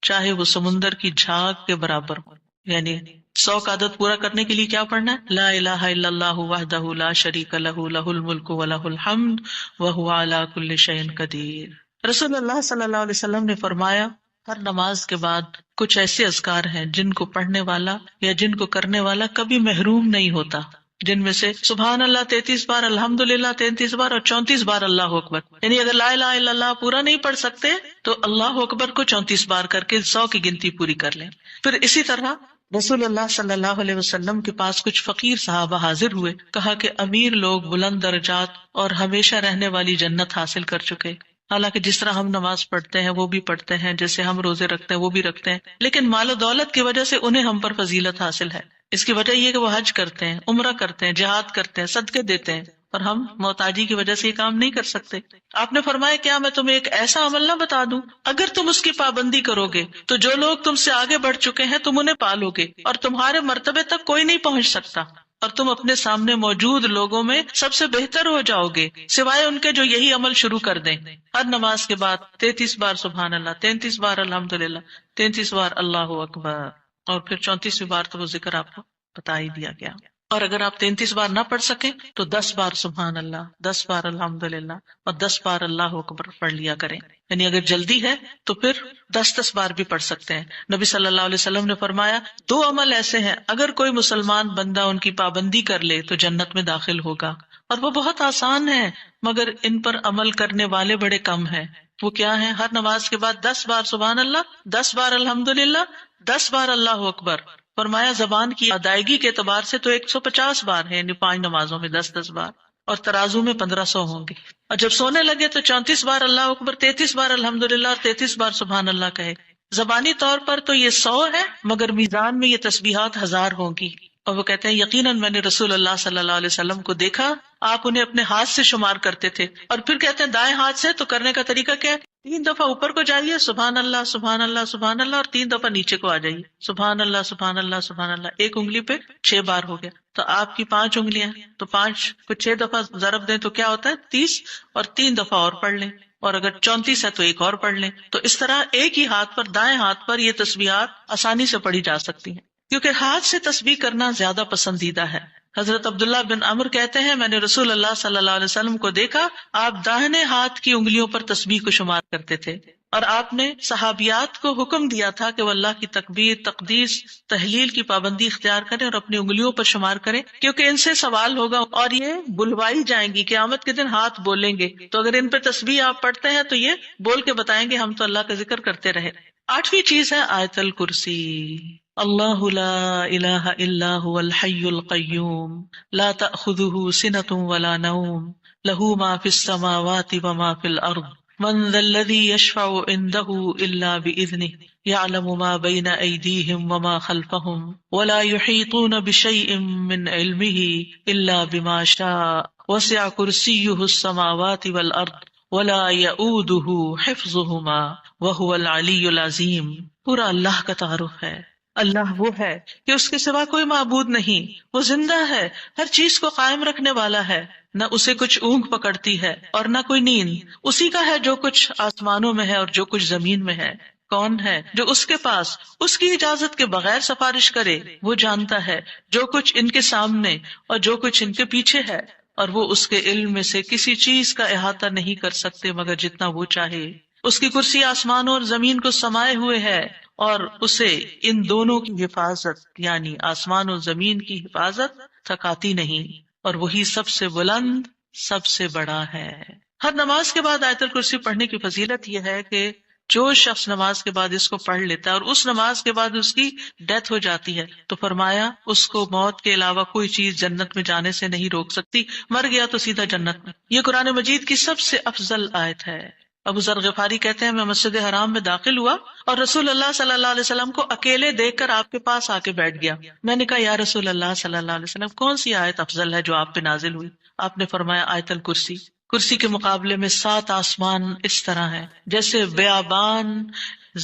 چاہے وہ سمندر کی جھاگ کے برابر ہو. یعنی 100 کا عدد پورا کرنے کے لیے کیا پڑھنا ہے؟ لا الہ الا اللہ وحدہ لا شریک لہ لہ الملک ولہ الحمد وہو علی کل شیء قدیر. رسول اللہ صلی اللہ علیہ وسلم نے فرمایا ہر نماز کے بعد کچھ ایسے اذکار ہیں جن کو پڑھنے والا یا جن کو کرنے والا کبھی محروم نہیں ہوتا، جن میں سے سبحان اللہ 33 بار، الحمدللہ 33 بار اور 34 بار اللہ اکبر. یعنی اگر لا الہ الا اللہ پورا نہیں پڑھ سکتے تو اللہ اکبر کو 34 بار کر کے 100 کی گنتی پوری کر لیں. پھر اسی طرح رسول اللہ صلی اللہ علیہ وسلم کے پاس کچھ فقیر صحابہ حاضر ہوئے، کہا کہ امیر لوگ بلند درجات اور ہمیشہ رہنے والی جنت حاصل کر چکے. حالانکہ جس طرح ہم نماز پڑھتے ہیں وہ بھی پڑھتے ہیں، جیسے ہم روزے رکھتے ہیں وہ بھی رکھتے ہیں، لیکن مال و دولت کی وجہ سے انہیں ہم پر فضیلت حاصل ہے. اس کی وجہ یہ کہ وہ حج کرتے ہیں، عمرہ کرتے ہیں، جہاد کرتے ہیں، صدقے دیتے ہیں، اور ہم محتاجی کی وجہ سے یہ کام نہیں کر سکتے. آپ نے فرمایا کیا میں تمہیں ایک ایسا عمل نہ بتا دوں اگر تم اس کی پابندی کرو گے تو جو لوگ تم سے آگے بڑھ چکے ہیں تم انہیں پالو گے اور تمہارے مرتبے تک کوئی نہیں پہنچ سکتا اور تم اپنے سامنے موجود لوگوں میں سب سے بہتر ہو جاؤ گے سوائے ان کے جو یہی عمل شروع کر دیں. ہر نماز کے بعد 33 بار سبحان اللہ، 33 بار الحمدللہ، 33 بار اللہ اکبر، اور پھر 34ویں بار تو وہ ذکر آپ کو بتا ہی دیا گیا. اور اگر آپ 33 بار نہ پڑھ سکیں تو 10 بار سبحان اللہ، 10 بار الحمدللہ اور 10 بار اللہ اکبر پڑھ لیا کریں. یعنی اگر جلدی ہے تو پھر 10 بار بھی پڑھ سکتے ہیں. نبی صلی اللہ علیہ وسلم نے فرمایا 2 عمل ایسے ہیں اگر کوئی مسلمان بندہ ان کی پابندی کر لے تو جنت میں داخل ہوگا، اور وہ بہت آسان ہے مگر ان پر عمل کرنے والے بڑے کم ہیں. وہ کیا ہیں؟ ہر نماز کے بعد 10 بار سبحان اللہ، 10 بار الحمدللہ، 10 بار اللہ اکبر. فرمایا زبان کی ادائیگی کے اعتبار سے تو 150 بار ہے، یعنی 5 نمازوں میں 10 بار، اور ترازو میں 1500 ہوں گے. اور جب سونے لگے تو 34 بار اللہ اکبر، 33 بار الحمدللہ اور 33 بار سبحان اللہ کہے. زبانی طور پر تو یہ 100 ہے مگر میزان میں یہ تسبیحات 1000 ہوں گی. اور وہ کہتے ہیں یقیناً میں نے رسول اللہ صلی اللہ علیہ وسلم کو دیکھا، آپ انہیں اپنے ہاتھ سے شمار کرتے تھے. اور پھر کہتے ہیں دائیں ہاتھ سے، تو کرنے کا طریقہ کیا ہے؟ 3 دفعہ اوپر کو جائیے سبحان اللہ سبحان اللہ سبحان اللہ، اور 3 دفعہ نیچے کو آ جائیے سبحان اللہ سبحان اللہ سبحان اللہ. ایک انگلی پہ 6 بار ہو گیا. تو آپ کی 5 انگلیاں تو 5 کو 6 دفعہ ضرب دیں تو کیا ہوتا ہے؟ 30، اور 3 دفعہ اور پڑھ لیں، اور اگر 34 ہے تو ایک اور پڑھ لیں. تو اس طرح ایک ہی ہاتھ پر، دائیں ہاتھ پر یہ تسبیحات آسانی سے پڑھی جا سکتی ہیں، کیونکہ ہاتھ سے تسبیح کرنا زیادہ پسندیدہ ہے. حضرت عبداللہ بن عمر کہتے ہیں میں نے رسول اللہ صلی اللہ علیہ وسلم کو دیکھا، آپ داہنے ہاتھ کی انگلیوں پر تسبیح کو شمار کرتے تھے، اور آپ نے صحابیات کو حکم دیا تھا کہ وہ اللہ کی تکبیر، تقدیس، تحلیل کی پابندی اختیار کریں اور اپنی انگلیوں پر شمار کریں، کیونکہ ان سے سوال ہوگا اور یہ بلوائی جائیں گی. قیامت کے دن ہاتھ بولیں گے، تو اگر ان پہ تسبیح آپ پڑھتے ہیں تو یہ بول کے بتائیں گے ہم تو اللہ کا ذکر کرتے رہے. 8ویں چیز ہے آیت الکرسی. اللہ لا الہ الا هو الحی القیوم لا تأخذه سنة ولا نوم له ما في السماوات وما في الارض من ذا الذي يشفع عنده الا باذنه يعلم ما بين ايديهم وما خلفهم ولا يحيطون بشيء من علمه الا بما شاء وسع كرسيه السماوات والارض ولا يؤوده حفظهما وهو العلی العظیم. پورا اللہ کا تعارف ہے. اللہ وہ ہے کہ اس کے سوا کوئی معبود نہیں، وہ زندہ ہے، ہر چیز کو قائم رکھنے والا ہے، نہ اسے کچھ اونگ پکڑتی ہے اور نہ کوئی نیند. اسی کا ہے جو کچھ آسمانوں میں ہے اور جو کچھ زمین میں ہے. کون ہے جو اس کے پاس اس کی اجازت کے بغیر سفارش کرے؟ وہ جانتا ہے جو کچھ ان کے سامنے اور جو کچھ ان کے پیچھے ہے، اور وہ اس کے علم میں سے کسی چیز کا احاطہ نہیں کر سکتے مگر جتنا وہ چاہے. اس کی کرسی آسمانوں اور زمین کو سمائے ہوئے ہے، اور اسے ان دونوں کی حفاظت یعنی آسمان اور زمین کی حفاظت تھکاتی نہیں، اور وہی سب سے بلند، سب سے بڑا ہے. ہر نماز کے بعد آیت الکرسی پڑھنے کی فضیلت یہ ہے کہ جو شخص نماز کے بعد اس کو پڑھ لیتا ہے اور اس نماز کے بعد اس کی ڈیتھ ہو جاتی ہے تو فرمایا اس کو موت کے علاوہ کوئی چیز جنت میں جانے سے نہیں روک سکتی. مر گیا تو سیدھا جنت میں. یہ قرآن مجید کی سب سے افضل آیت ہے. ابو ذر غفاری کہتے ہیں میں مسجد حرام میں داخل ہوا اور رسول اللہ صلی اللہ علیہ وسلم کو اکیلے دیکھ کر آپ کے پاس آ کے بیٹھ گیا. میں نے کہا یا رسول اللہ صلی اللہ علیہ وسلم کون سی آیت افضل ہے جو آپ پہ نازل ہوئی؟ آپ نے فرمایا آیت الکرسی. کرسی کے مقابلے میں 7 آسمان اس طرح ہے جیسے بیابان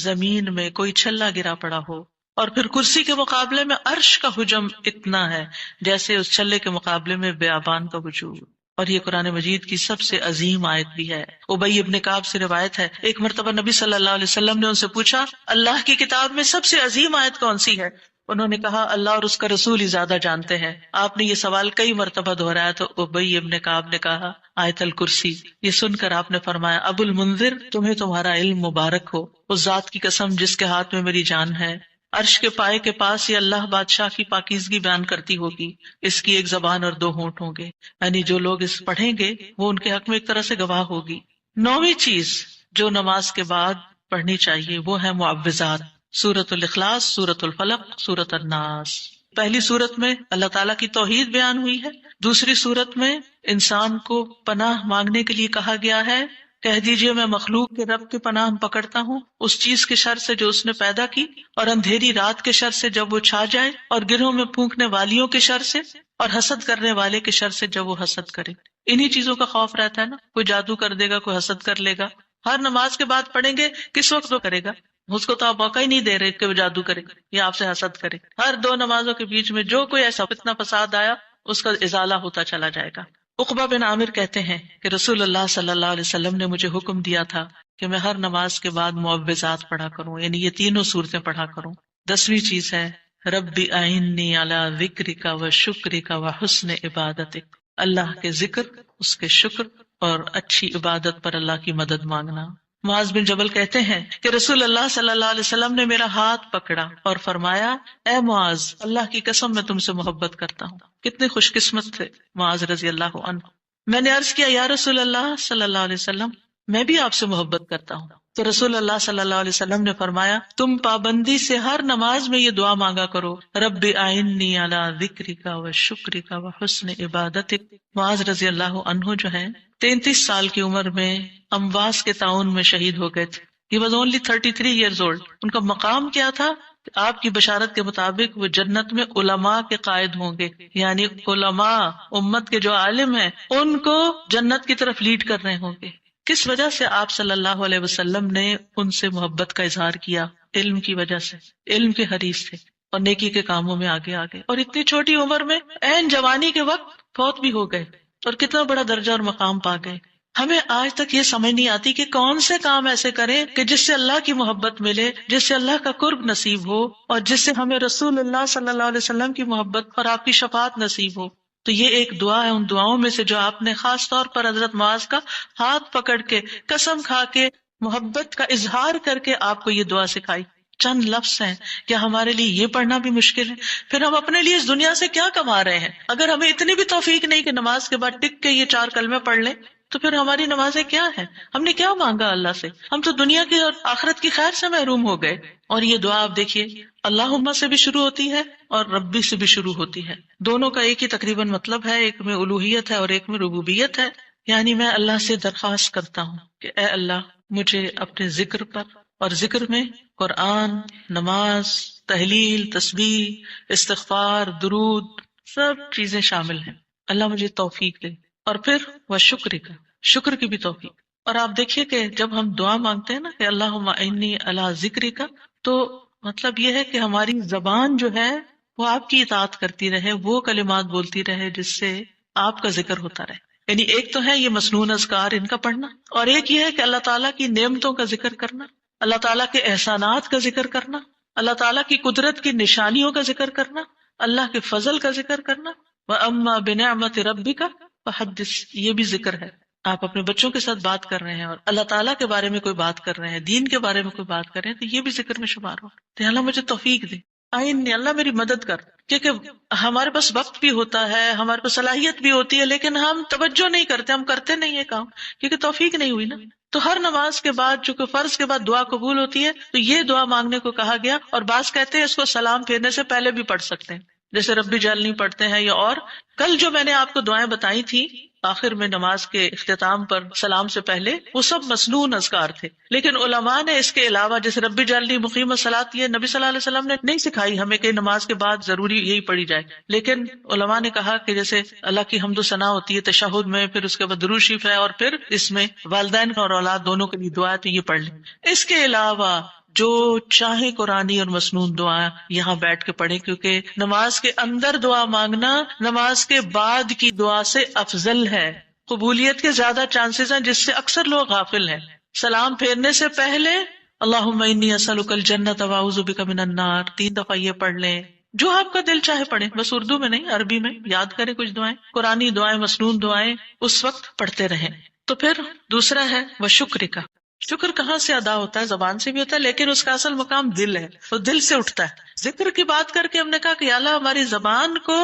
زمین میں کوئی چھلا گرا پڑا ہو، اور پھر کرسی کے مقابلے میں عرش کا حجم اتنا ہے جیسے اس چھلے کے مقابلے میں بیابان کا وجود. اور یہ قرآن مجید کی سب سے عظیم آیت بھی ہے. ابی ابن کعب سے روایت ہے ایک مرتبہ نبی صلی اللہ علیہ وسلم نے ان سے پوچھا اللہ کی کتاب میں سب سے عظیم آیت کون سی ہے؟ انہوں نے کہا اللہ اور اس کا رسول ہی زیادہ جانتے ہیں. آپ نے یہ سوال کئی مرتبہ دہرایا تو ابی ابن کعب نے کہا آیت الکرسی. یہ سن کر آپ نے فرمایا ابو المنذر تمہیں تمہارا علم مبارک ہو، اس ذات کی قسم جس کے ہاتھ میں میری جان ہے. عرش کے پائے کے پاس یہ اللہ بادشاہ کی پاکیزگی بیان کرتی ہوگی، اس کی ایک زبان اور 2 ہونٹ ہوں گے، یعنی جو لوگ اس پڑھیں گے وہ ان کے حق میں ایک طرح سے گواہ ہوگی. 9ویں چیز جو نماز کے بعد پڑھنی چاہیے وہ ہے معوذات. سورۃ الاخلاص، سورۃ الفلق، سورۃ الناس. پہلی سورت میں اللہ تعالیٰ کی توحید بیان ہوئی ہے، دوسری سورت میں انسان کو پناہ مانگنے کے لیے کہا گیا ہے. کہہ دیجئے میں مخلوق کے رب کے پناہ پکڑتا ہوں اس چیز کے شر سے جو اس نے پیدا کی، اور اندھیری رات کے شر سے جب وہ چھا جائے، اور گرہوں میں پھونکنے والیوں کے شر سے، اور حسد کرنے والے کے شر سے جب وہ حسد کرے. انہی چیزوں کا خوف رہتا ہے نا، کوئی جادو کر دے گا، کوئی حسد کر لے گا. ہر نماز کے بعد پڑھیں گے، کس وقت وہ کرے گا؟ اس کو تو آپ موقع ہی نہیں دے رہے کہ وہ جادو کرے یا آپ سے حسد کرے. ہر دو نمازوں کے بیچ میں جو کوئی ایسا فتنہ فساد آیا اس کا ازالہ ہوتا چلا جائے گا. عقبہ بن عامر کہتے ہیں کہ رسول اللہ صلی اللہ علیہ وسلم نے مجھے حکم دیا تھا کہ میں ہر نماز کے بعد معوذات پڑھا کروں، یعنی یہ تینوں صورتیں پڑھا کروں. 10ویں چیز ہے ربی اعنی علی ذکرک و شکرک و حسن عبادتک، اللہ کے ذکر، اس کے شکر اور اچھی عبادت پر اللہ کی مدد مانگنا. معاذ بن جبل کہتے ہیں کہ رسول اللہ صلی اللہ علیہ وسلم نے میرا ہاتھ پکڑا اور فرمایا اے معاذ، اللہ کی قسم میں تم سے محبت کرتا ہوں. کتنے خوش قسمت تھے معاذ رضی اللہ عنہ. میں نے عرض کیا یا رسول اللہ صلی اللہ علیہ وسلم، میں بھی آپ سے محبت کرتا ہوں. تو رسول اللہ صلی اللہ علیہ وسلم نے فرمایا تم پابندی سے ہر نماز میں یہ دعا مانگا کرو، رب اعنی علی ذکرک و شکرک و حسن عبادتک. معاذ رضی اللہ عنہ جو ہے 33 سال کی عمر میں امواس کے طاعون میں شہید ہو گئے تھے. He was only 33 years old. ان کا مقام کیا تھا؟ آپ کی بشارت کے مطابق وہ جنت میں علماء کے قائد ہوں گے، یعنی علماء امت کے جو عالم ہیں ان کو جنت کی طرف لیڈ کر رہے ہوں گے. کس وجہ سے آپ صلی اللہ علیہ وسلم نے ان سے محبت کا اظہار کیا؟ علم کی وجہ سے، علم کے حریص تھے اور نیکی کے کاموں میں آگے آگے، اور اتنی چھوٹی عمر میں عین جوانی کے وقت فوت بھی ہو گئے اور کتنا بڑا درجہ اور مقام پا گئے. ہمیں آج تک یہ سمجھ نہیں آتی کہ کون سے کام ایسے کریں کہ جس سے اللہ کی محبت ملے، جس سے اللہ کا قرب نصیب ہو، اور جس سے ہمیں رسول اللہ صلی اللہ علیہ وسلم کی محبت اور آپ کی شفاعت نصیب ہو. تو یہ ایک دعا ہے ان دعاؤں میں سے جو آپ نے خاص طور پر حضرت معاذ کا ہاتھ پکڑ کے قسم کھا کے محبت کا اظہار کر کے آپ کو یہ دعا سکھائی. چند لفظ ہیں، کیا ہمارے لیے یہ پڑھنا بھی مشکل ہے؟ پھر ہم اپنے لیے اس دنیا سے کیا کما رہے ہیں؟ اگر ہمیں اتنی بھی توفیق نہیں کہ نماز کے بعد ٹک کے یہ 4 کلمے پڑھ لیں تو پھر ہماری نمازیں کیا ہیں؟ ہم نے کیا مانگا اللہ سے؟ ہم تو دنیا کی اور آخرت کی خیر سے محروم ہو گئے. اور یہ دعا آپ دیکھیے اللہم سے بھی شروع ہوتی ہے اور ربی سے بھی شروع ہوتی ہے. دونوں کا ایک ہی تقریباً مطلب ہے، ایک میں الوہیت ہے اور ایک میں ربوبیت ہے. یعنی میں اللہ سے درخواست کرتا ہوں کہ اے اللہ مجھے اپنے ذکر پر، اور ذکر میں قرآن، نماز، تحلیل، تسبیح، استغفار، درود، سب چیزیں شامل ہیں، اللہ مجھے توفیق دے. اور پھر وہ شکر کا، شکر کی بھی توفیق. اور آپ دیکھیے کہ جب ہم دعا مانگتے ہیں نا کہ اللہم انی علی ذکرک، تو مطلب یہ ہے کہ ہماری زبان جو ہے وہ آپ کی اطاعت کرتی رہے، وہ کلمات بولتی رہے جس سے آپ کا ذکر ہوتا رہے. یعنی ایک تو ہے یہ مسنون اذکار ان کا پڑھنا، اور ایک یہ ہے کہ اللہ تعالیٰ کی نعمتوں کا ذکر کرنا، اللہ تعالیٰ کے احسانات کا ذکر کرنا، اللہ تعالیٰ کی قدرت کی نشانیوں کا ذکر کرنا، اللہ کے فضل کا ذکر کرنا. وَأَمَّا بِنِعْمَةِ رَبِّكَ فَحَدِّثْ، یہ بھی ذکر ہے. آپ اپنے بچوں کے ساتھ بات کر رہے ہیں اور اللہ تعالیٰ کے بارے میں کوئی بات کر رہے ہیں، دین کے بارے میں کوئی بات کر رہے ہیں، تو یہ بھی ذکر میں شمار ہو. تو اللہ مجھے توفیق دے، اللہ میری مدد کر. کیونکہ ہمارے پاس وقت بھی ہوتا ہے، ہمارے پاس صلاحیت بھی ہوتی ہے، لیکن ہم توجہ نہیں کرتے، ہم کرتے نہیں ہے کام، کیونکہ توفیق نہیں ہوئی نا. تو ہر نماز کے بعد، چونکہ فرض کے بعد دعا قبول ہوتی ہے، تو یہ دعا مانگنے کو کہا گیا. اور بعض کہتے ہیں اس کو سلام پھیرنے سے پہلے بھی پڑھ سکتے ہیں، جیسے ربی جعلنی پڑھتے ہیں. یا اور کل جو میں نے آپ کو دعائیں بتائی تھی آخر میں نماز کے اختتام پر سلام سے پہلے، وہ سب مسنون اذکار تھے. لیکن علماء نے اس کے علاوہ جیسے ربی جعلنی مقیم الصلاۃ، یہ نبی صلی اللہ علیہ وسلم نے نہیں سکھائی ہمیں کہ نماز کے بعد ضروری یہی پڑھی جائے. لیکن علماء نے کہا کہ جیسے اللہ کی حمد و ثنا ہوتی ہے تشہد میں، پھر اس کے بعد درود شریف ہے، اور پھر اس میں والدین اور اولاد دونوں کے لیے دعا ہے، تو یہ پڑھ لیں. اس کے علاوہ جو چاہے قرآنی اور مسنون دعا یہاں بیٹھ کے پڑھیں، کیونکہ نماز کے اندر دعا مانگنا نماز کے بعد کی دعا سے افضل ہے. قبولیت کے زیادہ چانسز ہیں جس سے اکثر لوگ غافل ہیں. سلام پھیرنے سے پہلے اللہم انی اسألک الجنۃ واعوذ بک من النار 3 دفعہ یہ پڑھ لیں. جو آپ کا دل چاہے پڑھیں، بس اردو میں نہیں، عربی میں یاد کریں کچھ دعائیں، قرآنی دعائیں، مسنون دعائیں اس وقت پڑھتے رہیں. تو پھر دوسرا ہے وہ شکر کا. شکر کہاں سے ادا ہوتا ہے؟ زبان سے بھی ہوتا ہے، لیکن اس کا اصل مقام دل ہے، وہ دل سے اٹھتا ہے. ذکر کی بات کر کے ہم نے کہا کہ یا اللہ ہماری زبان کو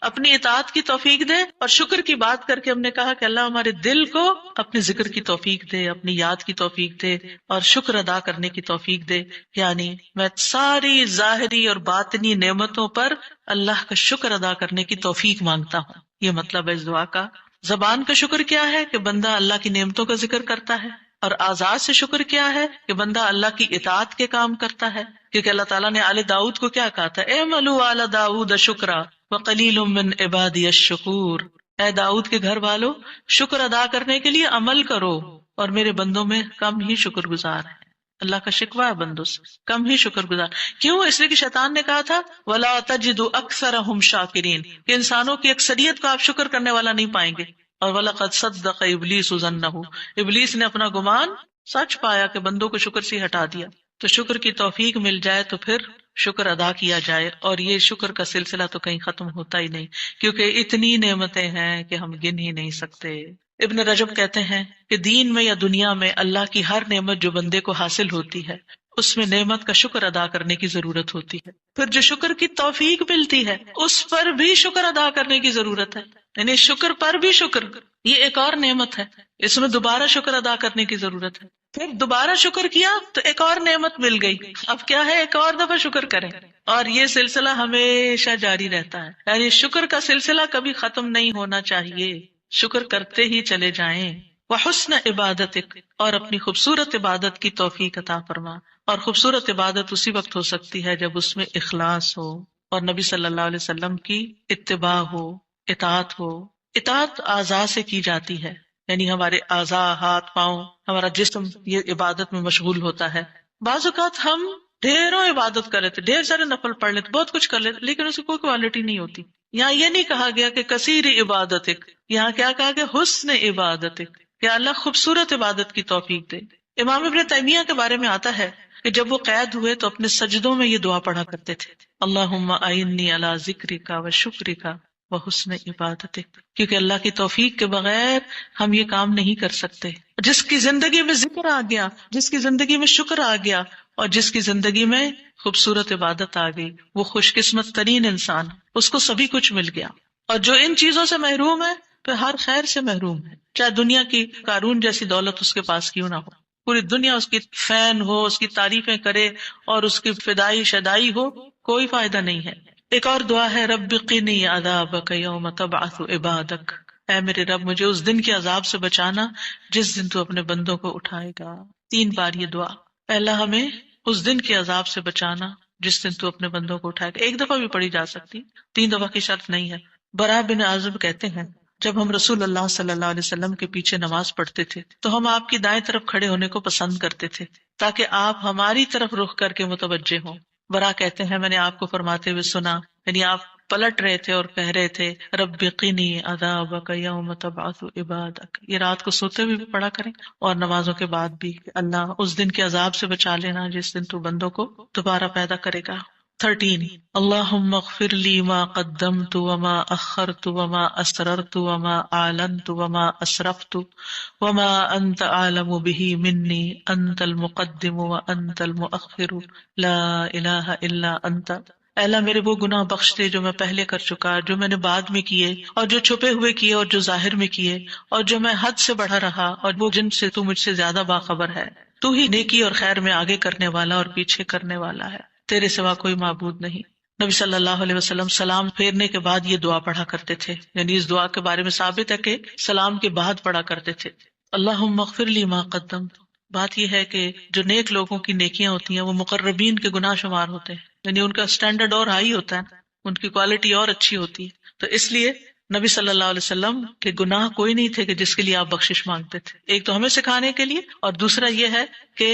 اپنی اطاعت کی توفیق دے، اور شکر کی بات کر کے ہم نے کہا کہ اللہ ہمارے دل کو اپنے ذکر کی توفیق دے، اپنی یاد کی توفیق دے، اور شکر ادا کرنے کی توفیق دے. یعنی میں ساری ظاہری اور باطنی نعمتوں پر اللہ کا شکر ادا کرنے کی توفیق مانگتا ہوں. یہ مطلب ہے اس دعا کا. زبان کا شکر کیا ہے؟ کہ بندہ اللہ کی نعمتوں کا ذکر کرتا ہے. اور آزاد سے شکر کیا ہے؟ کہ بندہ اللہ کی اطاعت کے کام کرتا ہے. کیونکہ اللہ تعالیٰ نے آل داؤد کو کیا کہا تھا؟ اعملوا آل داؤد شکرا وقلیل من عبادی الشکور. اے داؤد کے گھر والو، شکر ادا کرنے کے لیے عمل کرو، اور میرے بندوں میں کم ہی شکر گزار ہیں۔ اللہ کا شکوہ ہے بندوں سے، کم ہی شکر گزار۔ کیوں؟ اس لیے کہ شیطان نے کہا تھا وَلَا تَجِدُ أَكْثَرَهُمْ شَاكِرِينَ، کہ انسانوں کی اکثریت کو آپ شکر کرنے والا نہیں پائیں گے۔ اور وَلَقَدْ صَدَّقَ إِبْلِيسُ ظَنَّهُ، ابلیس نے اپنا گمان سچ پایا کہ بندوں کو شکر سے ہٹا دیا۔ تو شکر کی توفیق مل جائے تو پھر شکر ادا کیا جائے، اور یہ شکر کا سلسلہ تو کہیں ختم ہوتا ہی نہیں، کیونکہ اتنی نعمتیں ہیں کہ ہم گن ہی نہیں سکتے۔ ابن رجب کہتے ہیں کہ دین میں یا دنیا میں اللہ کی ہر نعمت جو بندے کو حاصل ہوتی ہے، اس میں نعمت کا شکر ادا کرنے کی ضرورت ہوتی ہے۔ پھر جو شکر کی توفیق ملتی ہے اس پر بھی شکر ادا کرنے کی ضرورت ہے، یعنی شکر پر بھی شکر، یہ ایک اور نعمت ہے، اس میں دوبارہ شکر ادا کرنے کی ضرورت ہے۔ پھر دوبارہ شکر کیا تو ایک اور نعمت مل گئی، اب کیا ہے ایک اور دفعہ شکر کریں، اور یہ سلسلہ ہمیشہ جاری رہتا ہے، یعنی شکر کا سلسلہ کبھی ختم نہیں ہونا چاہیے، شکر کرتے ہی چلے جائیں۔ وحسن عبادتک، اور اپنی خوبصورت عبادت کی توفیق عطا فرما، اور خوبصورت عبادت اسی وقت ہو سکتی ہے جب اس میں اخلاص ہو، اور نبی صلی اللہ علیہ وسلم کی اتباع ہو، اطاعت ہو۔ اطاعت اعضاء سے کی جاتی ہے، یعنی ہمارے اعضاء، ہاتھ پاؤں، ہمارا جسم یہ عبادت میں مشغول ہوتا ہے۔ بعض اوقات ہم ڈھیروں عبادت کر لیتے، ڈھیر سارے نفل پڑھ لیتے، بہت کچھ کر لیتے، لیکن اس کی کوئی کوالٹی نہیں ہوتی۔ یہاں یہ نہیں کہا گیا کہ کثیر عبادتک، یہاں کیا کہا گیا؟ حسن عبادتک، کہ اللہ خوبصورت عبادت کی توفیق دے۔ امام ابن تیمیہ کے بارے میں آتا ہے کہ جب وہ قید ہوئے تو اپنے سجدوں میں یہ دعا پڑھا کرتے تھے، اللہم اعنی علی ذکرک و شکرک و حسن عبادتک، کیونکہ اللہ کی توفیق کے بغیر ہم یہ کام نہیں کر سکتے۔ جس کی زندگی میں ذکر آ گیا، جس کی زندگی میں شکر آ گیا، اور جس کی زندگی میں خوبصورت عبادت آ گئی، وہ خوش قسمت ترین انسان، اس کو سبھی کچھ مل گیا۔ اور جو ان چیزوں سے محروم ہے تو ہر خیر سے محروم ہے، چاہے دنیا کی قارون جیسی دولت اس کے پاس کیوں نہ ہو، پوری دنیا اس کی فین ہو، اس کی تعریفیں کرے اور اس کی فدائی شدائی ہو، کوئی فائدہ نہیں ہے۔ ایک اور دعا ہے رب قنی عذابک یوم تبعث عبادک، اے میرے رب مجھے اس دن کے عذاب سے بچانا جس دن تو اپنے بندوں کو اٹھائے گا۔ 3 بار یہ دعا، پہلا ہمیں اس دن کے عذاب سے بچانا جس دن تو اپنے بندوں کو اٹھائے گا، ایک دفعہ بھی پڑھی جا سکتی، 3 دفعہ کی شرط نہیں ہے۔ برا بن عازب کہتے ہیں جب ہم رسول اللہ صلی اللہ علیہ وسلم کے پیچھے نماز پڑھتے تھے تو ہم آپ کی دائیں طرف کھڑے ہونے کو پسند کرتے تھے تاکہ آپ ہماری طرف رخ کر کے متوجہ ہوں۔ برا کہتے ہیں میں نے آپ کو فرماتے ہوئے سنا، یعنی آپ پلٹ رہے تھے اور کہہ رہے تھے رب قنی عذابک یوم تبعث عبادک، یہ رات کو سوتے ہوئے بھی پڑھا کریں اور نمازوں کے بعد بھی، کہ اللہ اس دن کے عذاب سے بچا لینا جس دن تو بندوں کو دوبارہ پیدا کرے گا۔ 13 اللہم اغفر لی ما قدمت وما اخرت وما اسررت وما اعلنت وما اسرفت وما انت اعلم به منی انت المقدم وانت المؤخر لا الہ الا انت۔ اے اللہ میرے وہ گناہ بخش دے جو میں پہلے کر چکا، جو میں نے بعد میں کیے، اور جو چھپے ہوئے کیے اور جو ظاہر میں کیے، اور جو میں حد سے بڑھا رہا اور وہ جن سے تو مجھ سے زیادہ باخبر ہے۔ تو ہی نیکی اور خیر میں آگے کرنے والا اور پیچھے کرنے والا ہے، تیرے سوا کوئی معبود نہیں۔ نبی صلی اللہ علیہ وسلم سلام پھیرنے کے بعد یہ دعا پڑھا کرتے تھے، یعنی اس دعا کے بارے میں ثابت ہے کہ سلام کے بعد پڑھا کرتے تھے اللہم اغفر لی ما قدمت۔ بات یہ ہے کہ جو نیک لوگوں کی نیکیاں ہوتی ہیں وہ مقربین کے گناہ شمار ہوتے ہیں، یعنی ان کا سٹینڈرڈ اور ہائی ہوتا ہے، ان کی کوالٹی اور اچھی ہوتی ہے، تو اس لیے نبی صلی اللہ علیہ وسلم کے گناہ کوئی نہیں تھے کہ جس کے لیے آپ بخشش مانگتے تھے، ایک تو ہمیں سکھانے کے لیے، اور دوسرا یہ ہے کہ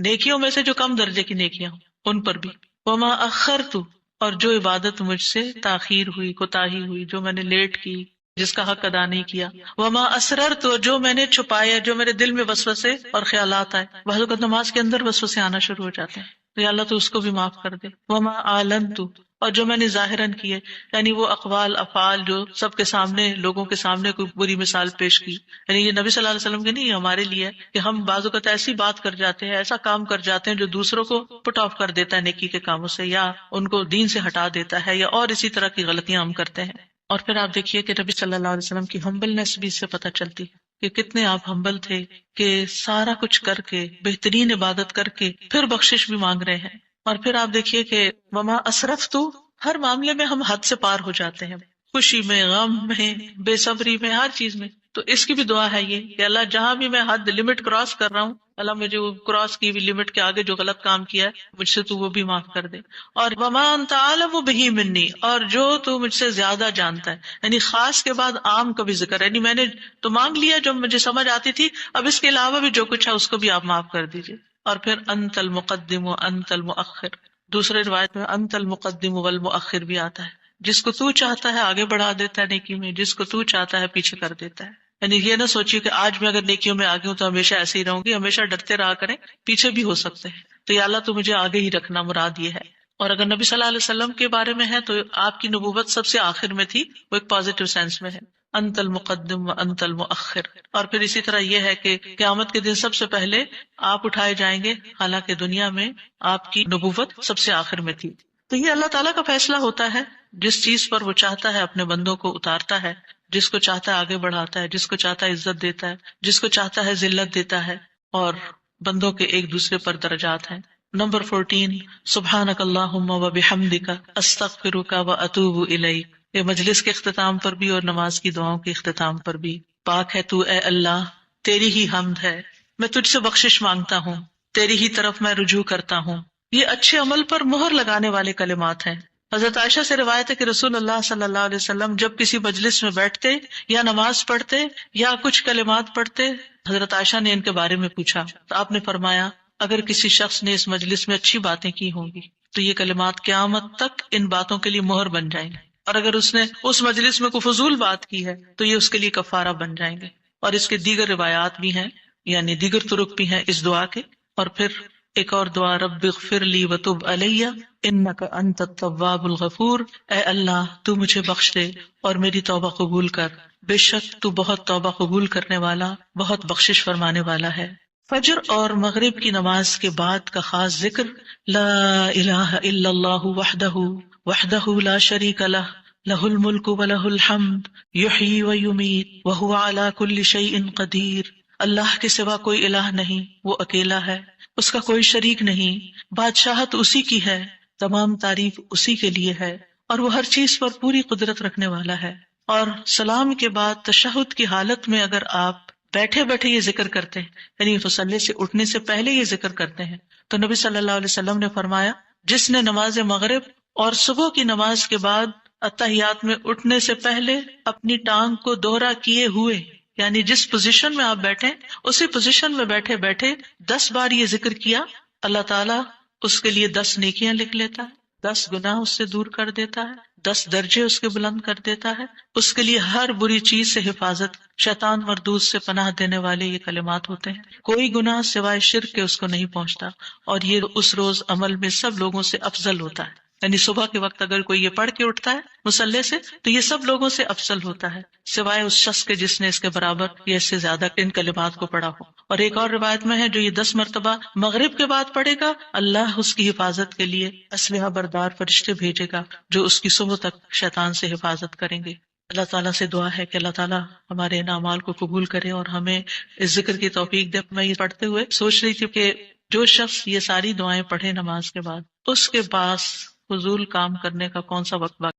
نیکیوں میں سے جو کم درجے کی نیکیاں ہوں ان پر بھی۔ وما اخرت، اور جو عبادت مجھ سے تاخیر ہوئی، کوتاہی ہوئی، جو میں نے لیٹ کی، جس کا حق ادا نہیں کیا۔ وما اسررت، جو میں نے چھپایا، جو میرے دل میں وسوسے اور خیالات آئے، بعض اوقات نماز کے اندر وسوسے آنا شروع ہو جاتے ہیں، تو یا اللہ تو اس کو بھی معاف کر دے۔ وما اعلنت، اور جو میں نے ظاہراً کیے، یعنی وہ اقوال افعال جو سب کے سامنے، لوگوں کے سامنے کوئی بری مثال پیش کی، یعنی یہ نبی صلی اللہ علیہ وسلم کے نہیں، یہ ہمارے لیے ہے کہ ہم بعض اوقات ایسی بات کر جاتے ہیں، ایسا کام کر جاتے ہیں جو دوسروں کو پٹ آف کر دیتا ہے نیکی کے کاموں سے، یا ان کو دین سے ہٹا دیتا ہے، یا اور اسی طرح کی غلطیاں ہم کرتے ہیں۔ اور پھر آپ دیکھیے کہ نبی صلی اللہ علیہ وسلم کی ہمبلنس بھی اس سے پتہ چلتی ہے کہ کتنے آپ ہمبل تھے، کہ سارا کچھ کر کے، بہترین عبادت کر کے پھر بخشش بھی مانگ رہے ہیں۔ اور پھر آپ دیکھیے کہ وما اسرفت، ہر معاملے میں ہم حد سے پار ہو جاتے ہیں، خوشی میں، غم میں، بے صبری میں، ہر چیز میں۔ تو اس کی بھی دعا ہے یہ کہ اللہ جہاں بھی میں حد لمٹ کراس کر رہا ہوں، اللہ مجھے وہ کراس کی ہوئی لمٹ کے آگے جو غلط کام کیا ہے مجھ سے تو وہ بھی معاف کر دے. اور وما انت اعلم بہ منی، اور جو تو مجھ سے زیادہ جانتا ہے. یعنی خاص کے بعد عام کا بھی ذکر ہے، یعنی میں نے تو مانگ لیا جو مجھے سمجھ آتی تھی، اب اس کے علاوہ بھی جو کچھ ہے اس کو بھی آپ معاف کر دیجیے. اور پھر انت المقدم و انت المؤخر، دوسرے روایت میں انت المقدم والمؤخر بھی آتا ہے. جس کو تو چاہتا ہے آگے بڑھا دیتا ہے نیکی میں، جس کو تو چاہتا ہے پیچھے کر دیتا ہے. یعنی یہ نہ سوچیے کہ آج میں اگر نیکیوں میں آگے ہوں تو ہمیشہ ایسے ہی رہوں گی، ہمیشہ ڈرتے رہا کریں، پیچھے بھی ہو سکتے ہیں. تو یا اللہ تو مجھے آگے ہی رکھنا، مراد یہ ہے. اور اگر نبی صلی اللہ علیہ وسلم کے بارے میں ہے تو آپ کی نبوت سب سے آخر میں تھی، وہ ایک پازیٹیو سینس میں ہے، انت المقدم و انت المؤخر. اور پھر اسی طرح یہ ہے کہ قیامت کے دن سب سے پہلے آپ اٹھائے جائیں گے، حالانکہ دنیا میں آپ کی نبوت سب سے آخر میں تھی. تو یہ اللہ تعالیٰ کا فیصلہ ہوتا ہے، جس چیز پر وہ چاہتا ہے اپنے بندوں کو اتارتا ہے، جس کو چاہتا ہے آگے بڑھاتا ہے، جس کو چاہتا ہے عزت دیتا ہے، جس کو چاہتا ہے ذلت دیتا ہے. اور بندوں کے ایک دوسرے پر درجات ہیں. نمبر 14، سبحانک اللہم و بحمدک استغفرک و اتوب الیک. یہ مجلس کے اختتام پر بھی اور نماز کی دعاؤں کے اختتام پر بھی. پاک ہے تو اے اللہ، تیری ہی حمد ہے، میں تجھ سے بخشش مانگتا ہوں، تیری ہی طرف میں رجوع کرتا ہوں. یہ اچھے عمل پر مہر لگانے والے کلمات ہیں. حضرت عائشہ سے روایت ہے کہ رسول اللہ صلی اللہ علیہ وسلم جب کسی مجلس میں بیٹھتے یا نماز پڑھتے یا کچھ کلمات پڑھتے، حضرت عائشہ نے ان کے بارے میں پوچھا تو آپ نے فرمایا اگر کسی شخص نے اس مجلس میں اچھی باتیں کی ہوں گی تو یہ کلمات قیامت تک ان باتوں کے لیے مہر بن جائیں گے، اور اگر اس نے اس مجلس میں کوئی فضول بات کی ہے تو یہ اس کے لیے کفارہ بن جائیں گے. اور اس کے دیگر روایات بھی ہیں، یعنی دیگر طرق بھی ہیں اس دعا کے. اور پھر ایک اور دعا، رب اغفر لی وتب علی انک انت التواب الغفور. اے اللہ تو مجھے بخش دے اور میری توبہ قبول کر، بے شک تو بہت توبہ قبول کرنے والا، بہت بخشش فرمانے والا ہے. فجر اور مغرب کی نماز کے بعد کا خاص ذکر لا الہ الا اللہ وحدہ لا شریک لہ لہ الملک ولہ الحمد یحیی ویمیت وہو علی کل شیء قدیر. اللہ کے سوا کوئی الہ نہیں، وہ اکیلا ہے، اس کا کوئی شریک نہیں، بادشاہت اسی کی ہے، تمام تعریف اسی کے لیے ہے، اور وہ ہر چیز پر پوری قدرت رکھنے والا ہے. اور سلام کے بعد تشہد کی حالت میں اگر آپ بیٹھے بیٹھے یہ ذکر کرتے ہیں، یعنی مصلی سے اٹھنے سے پہلے یہ ذکر کرتے ہیں، تو نبی صلی اللہ علیہ وسلم نے فرمایا جس نے نماز مغرب اور صبح کی نماز کے بعد اتحیات میں اٹھنے سے پہلے اپنی ٹانگ کو دوہرا کیے ہوئے، یعنی جس پوزیشن میں آپ بیٹھے اسی پوزیشن میں بیٹھے بیٹھے 10 بار یہ ذکر کیا، اللہ تعالیٰ اس کے لیے 10 نیکیاں لکھ لیتا ہے، 10 گناہ اس سے دور کر دیتا ہے، 10 درجے اس کے بلند کر دیتا ہے. اس کے لیے ہر بری چیز سے حفاظت، شیطان مردود سے پناہ دینے والے یہ کلمات ہوتے ہیں. کوئی گناہ سوائے شرک کے اس کو نہیں پہنچتا، اور یہ اس روز عمل میں سب لوگوں سے افضل ہوتا ہے. یعنی صبح کے وقت اگر کوئی یہ پڑھ کے اٹھتا ہے مصلی سے تو یہ سب لوگوں سے افضل ہوتا ہے، سوائے اس شخص کے جس نے اس کے برابر یا اس سے زیادہ ان کلمات کو پڑھا ہو. اور ایک اور روایت میں ہے جو یہ 10 مرتبہ مغرب کے بعد پڑھے گا، اللہ اس کی حفاظت کے لیے اسلحہ بردار فرشتے بھیجے گا جو اس کی صبح تک شیطان سے حفاظت کریں گے. اللہ تعالیٰ سے دعا ہے کہ اللہ تعالیٰ ہمارے ان اعمال کو قبول کرے اور ہمیں اس ذکر کی توفیق دے. میں یہ پڑھتے ہوئے سوچ رہی تھی کہ جو شخص یہ ساری دعائیں پڑھے نماز کے بعد، اس کے پاس فضول کام کرنے کا کون سا وقت باقی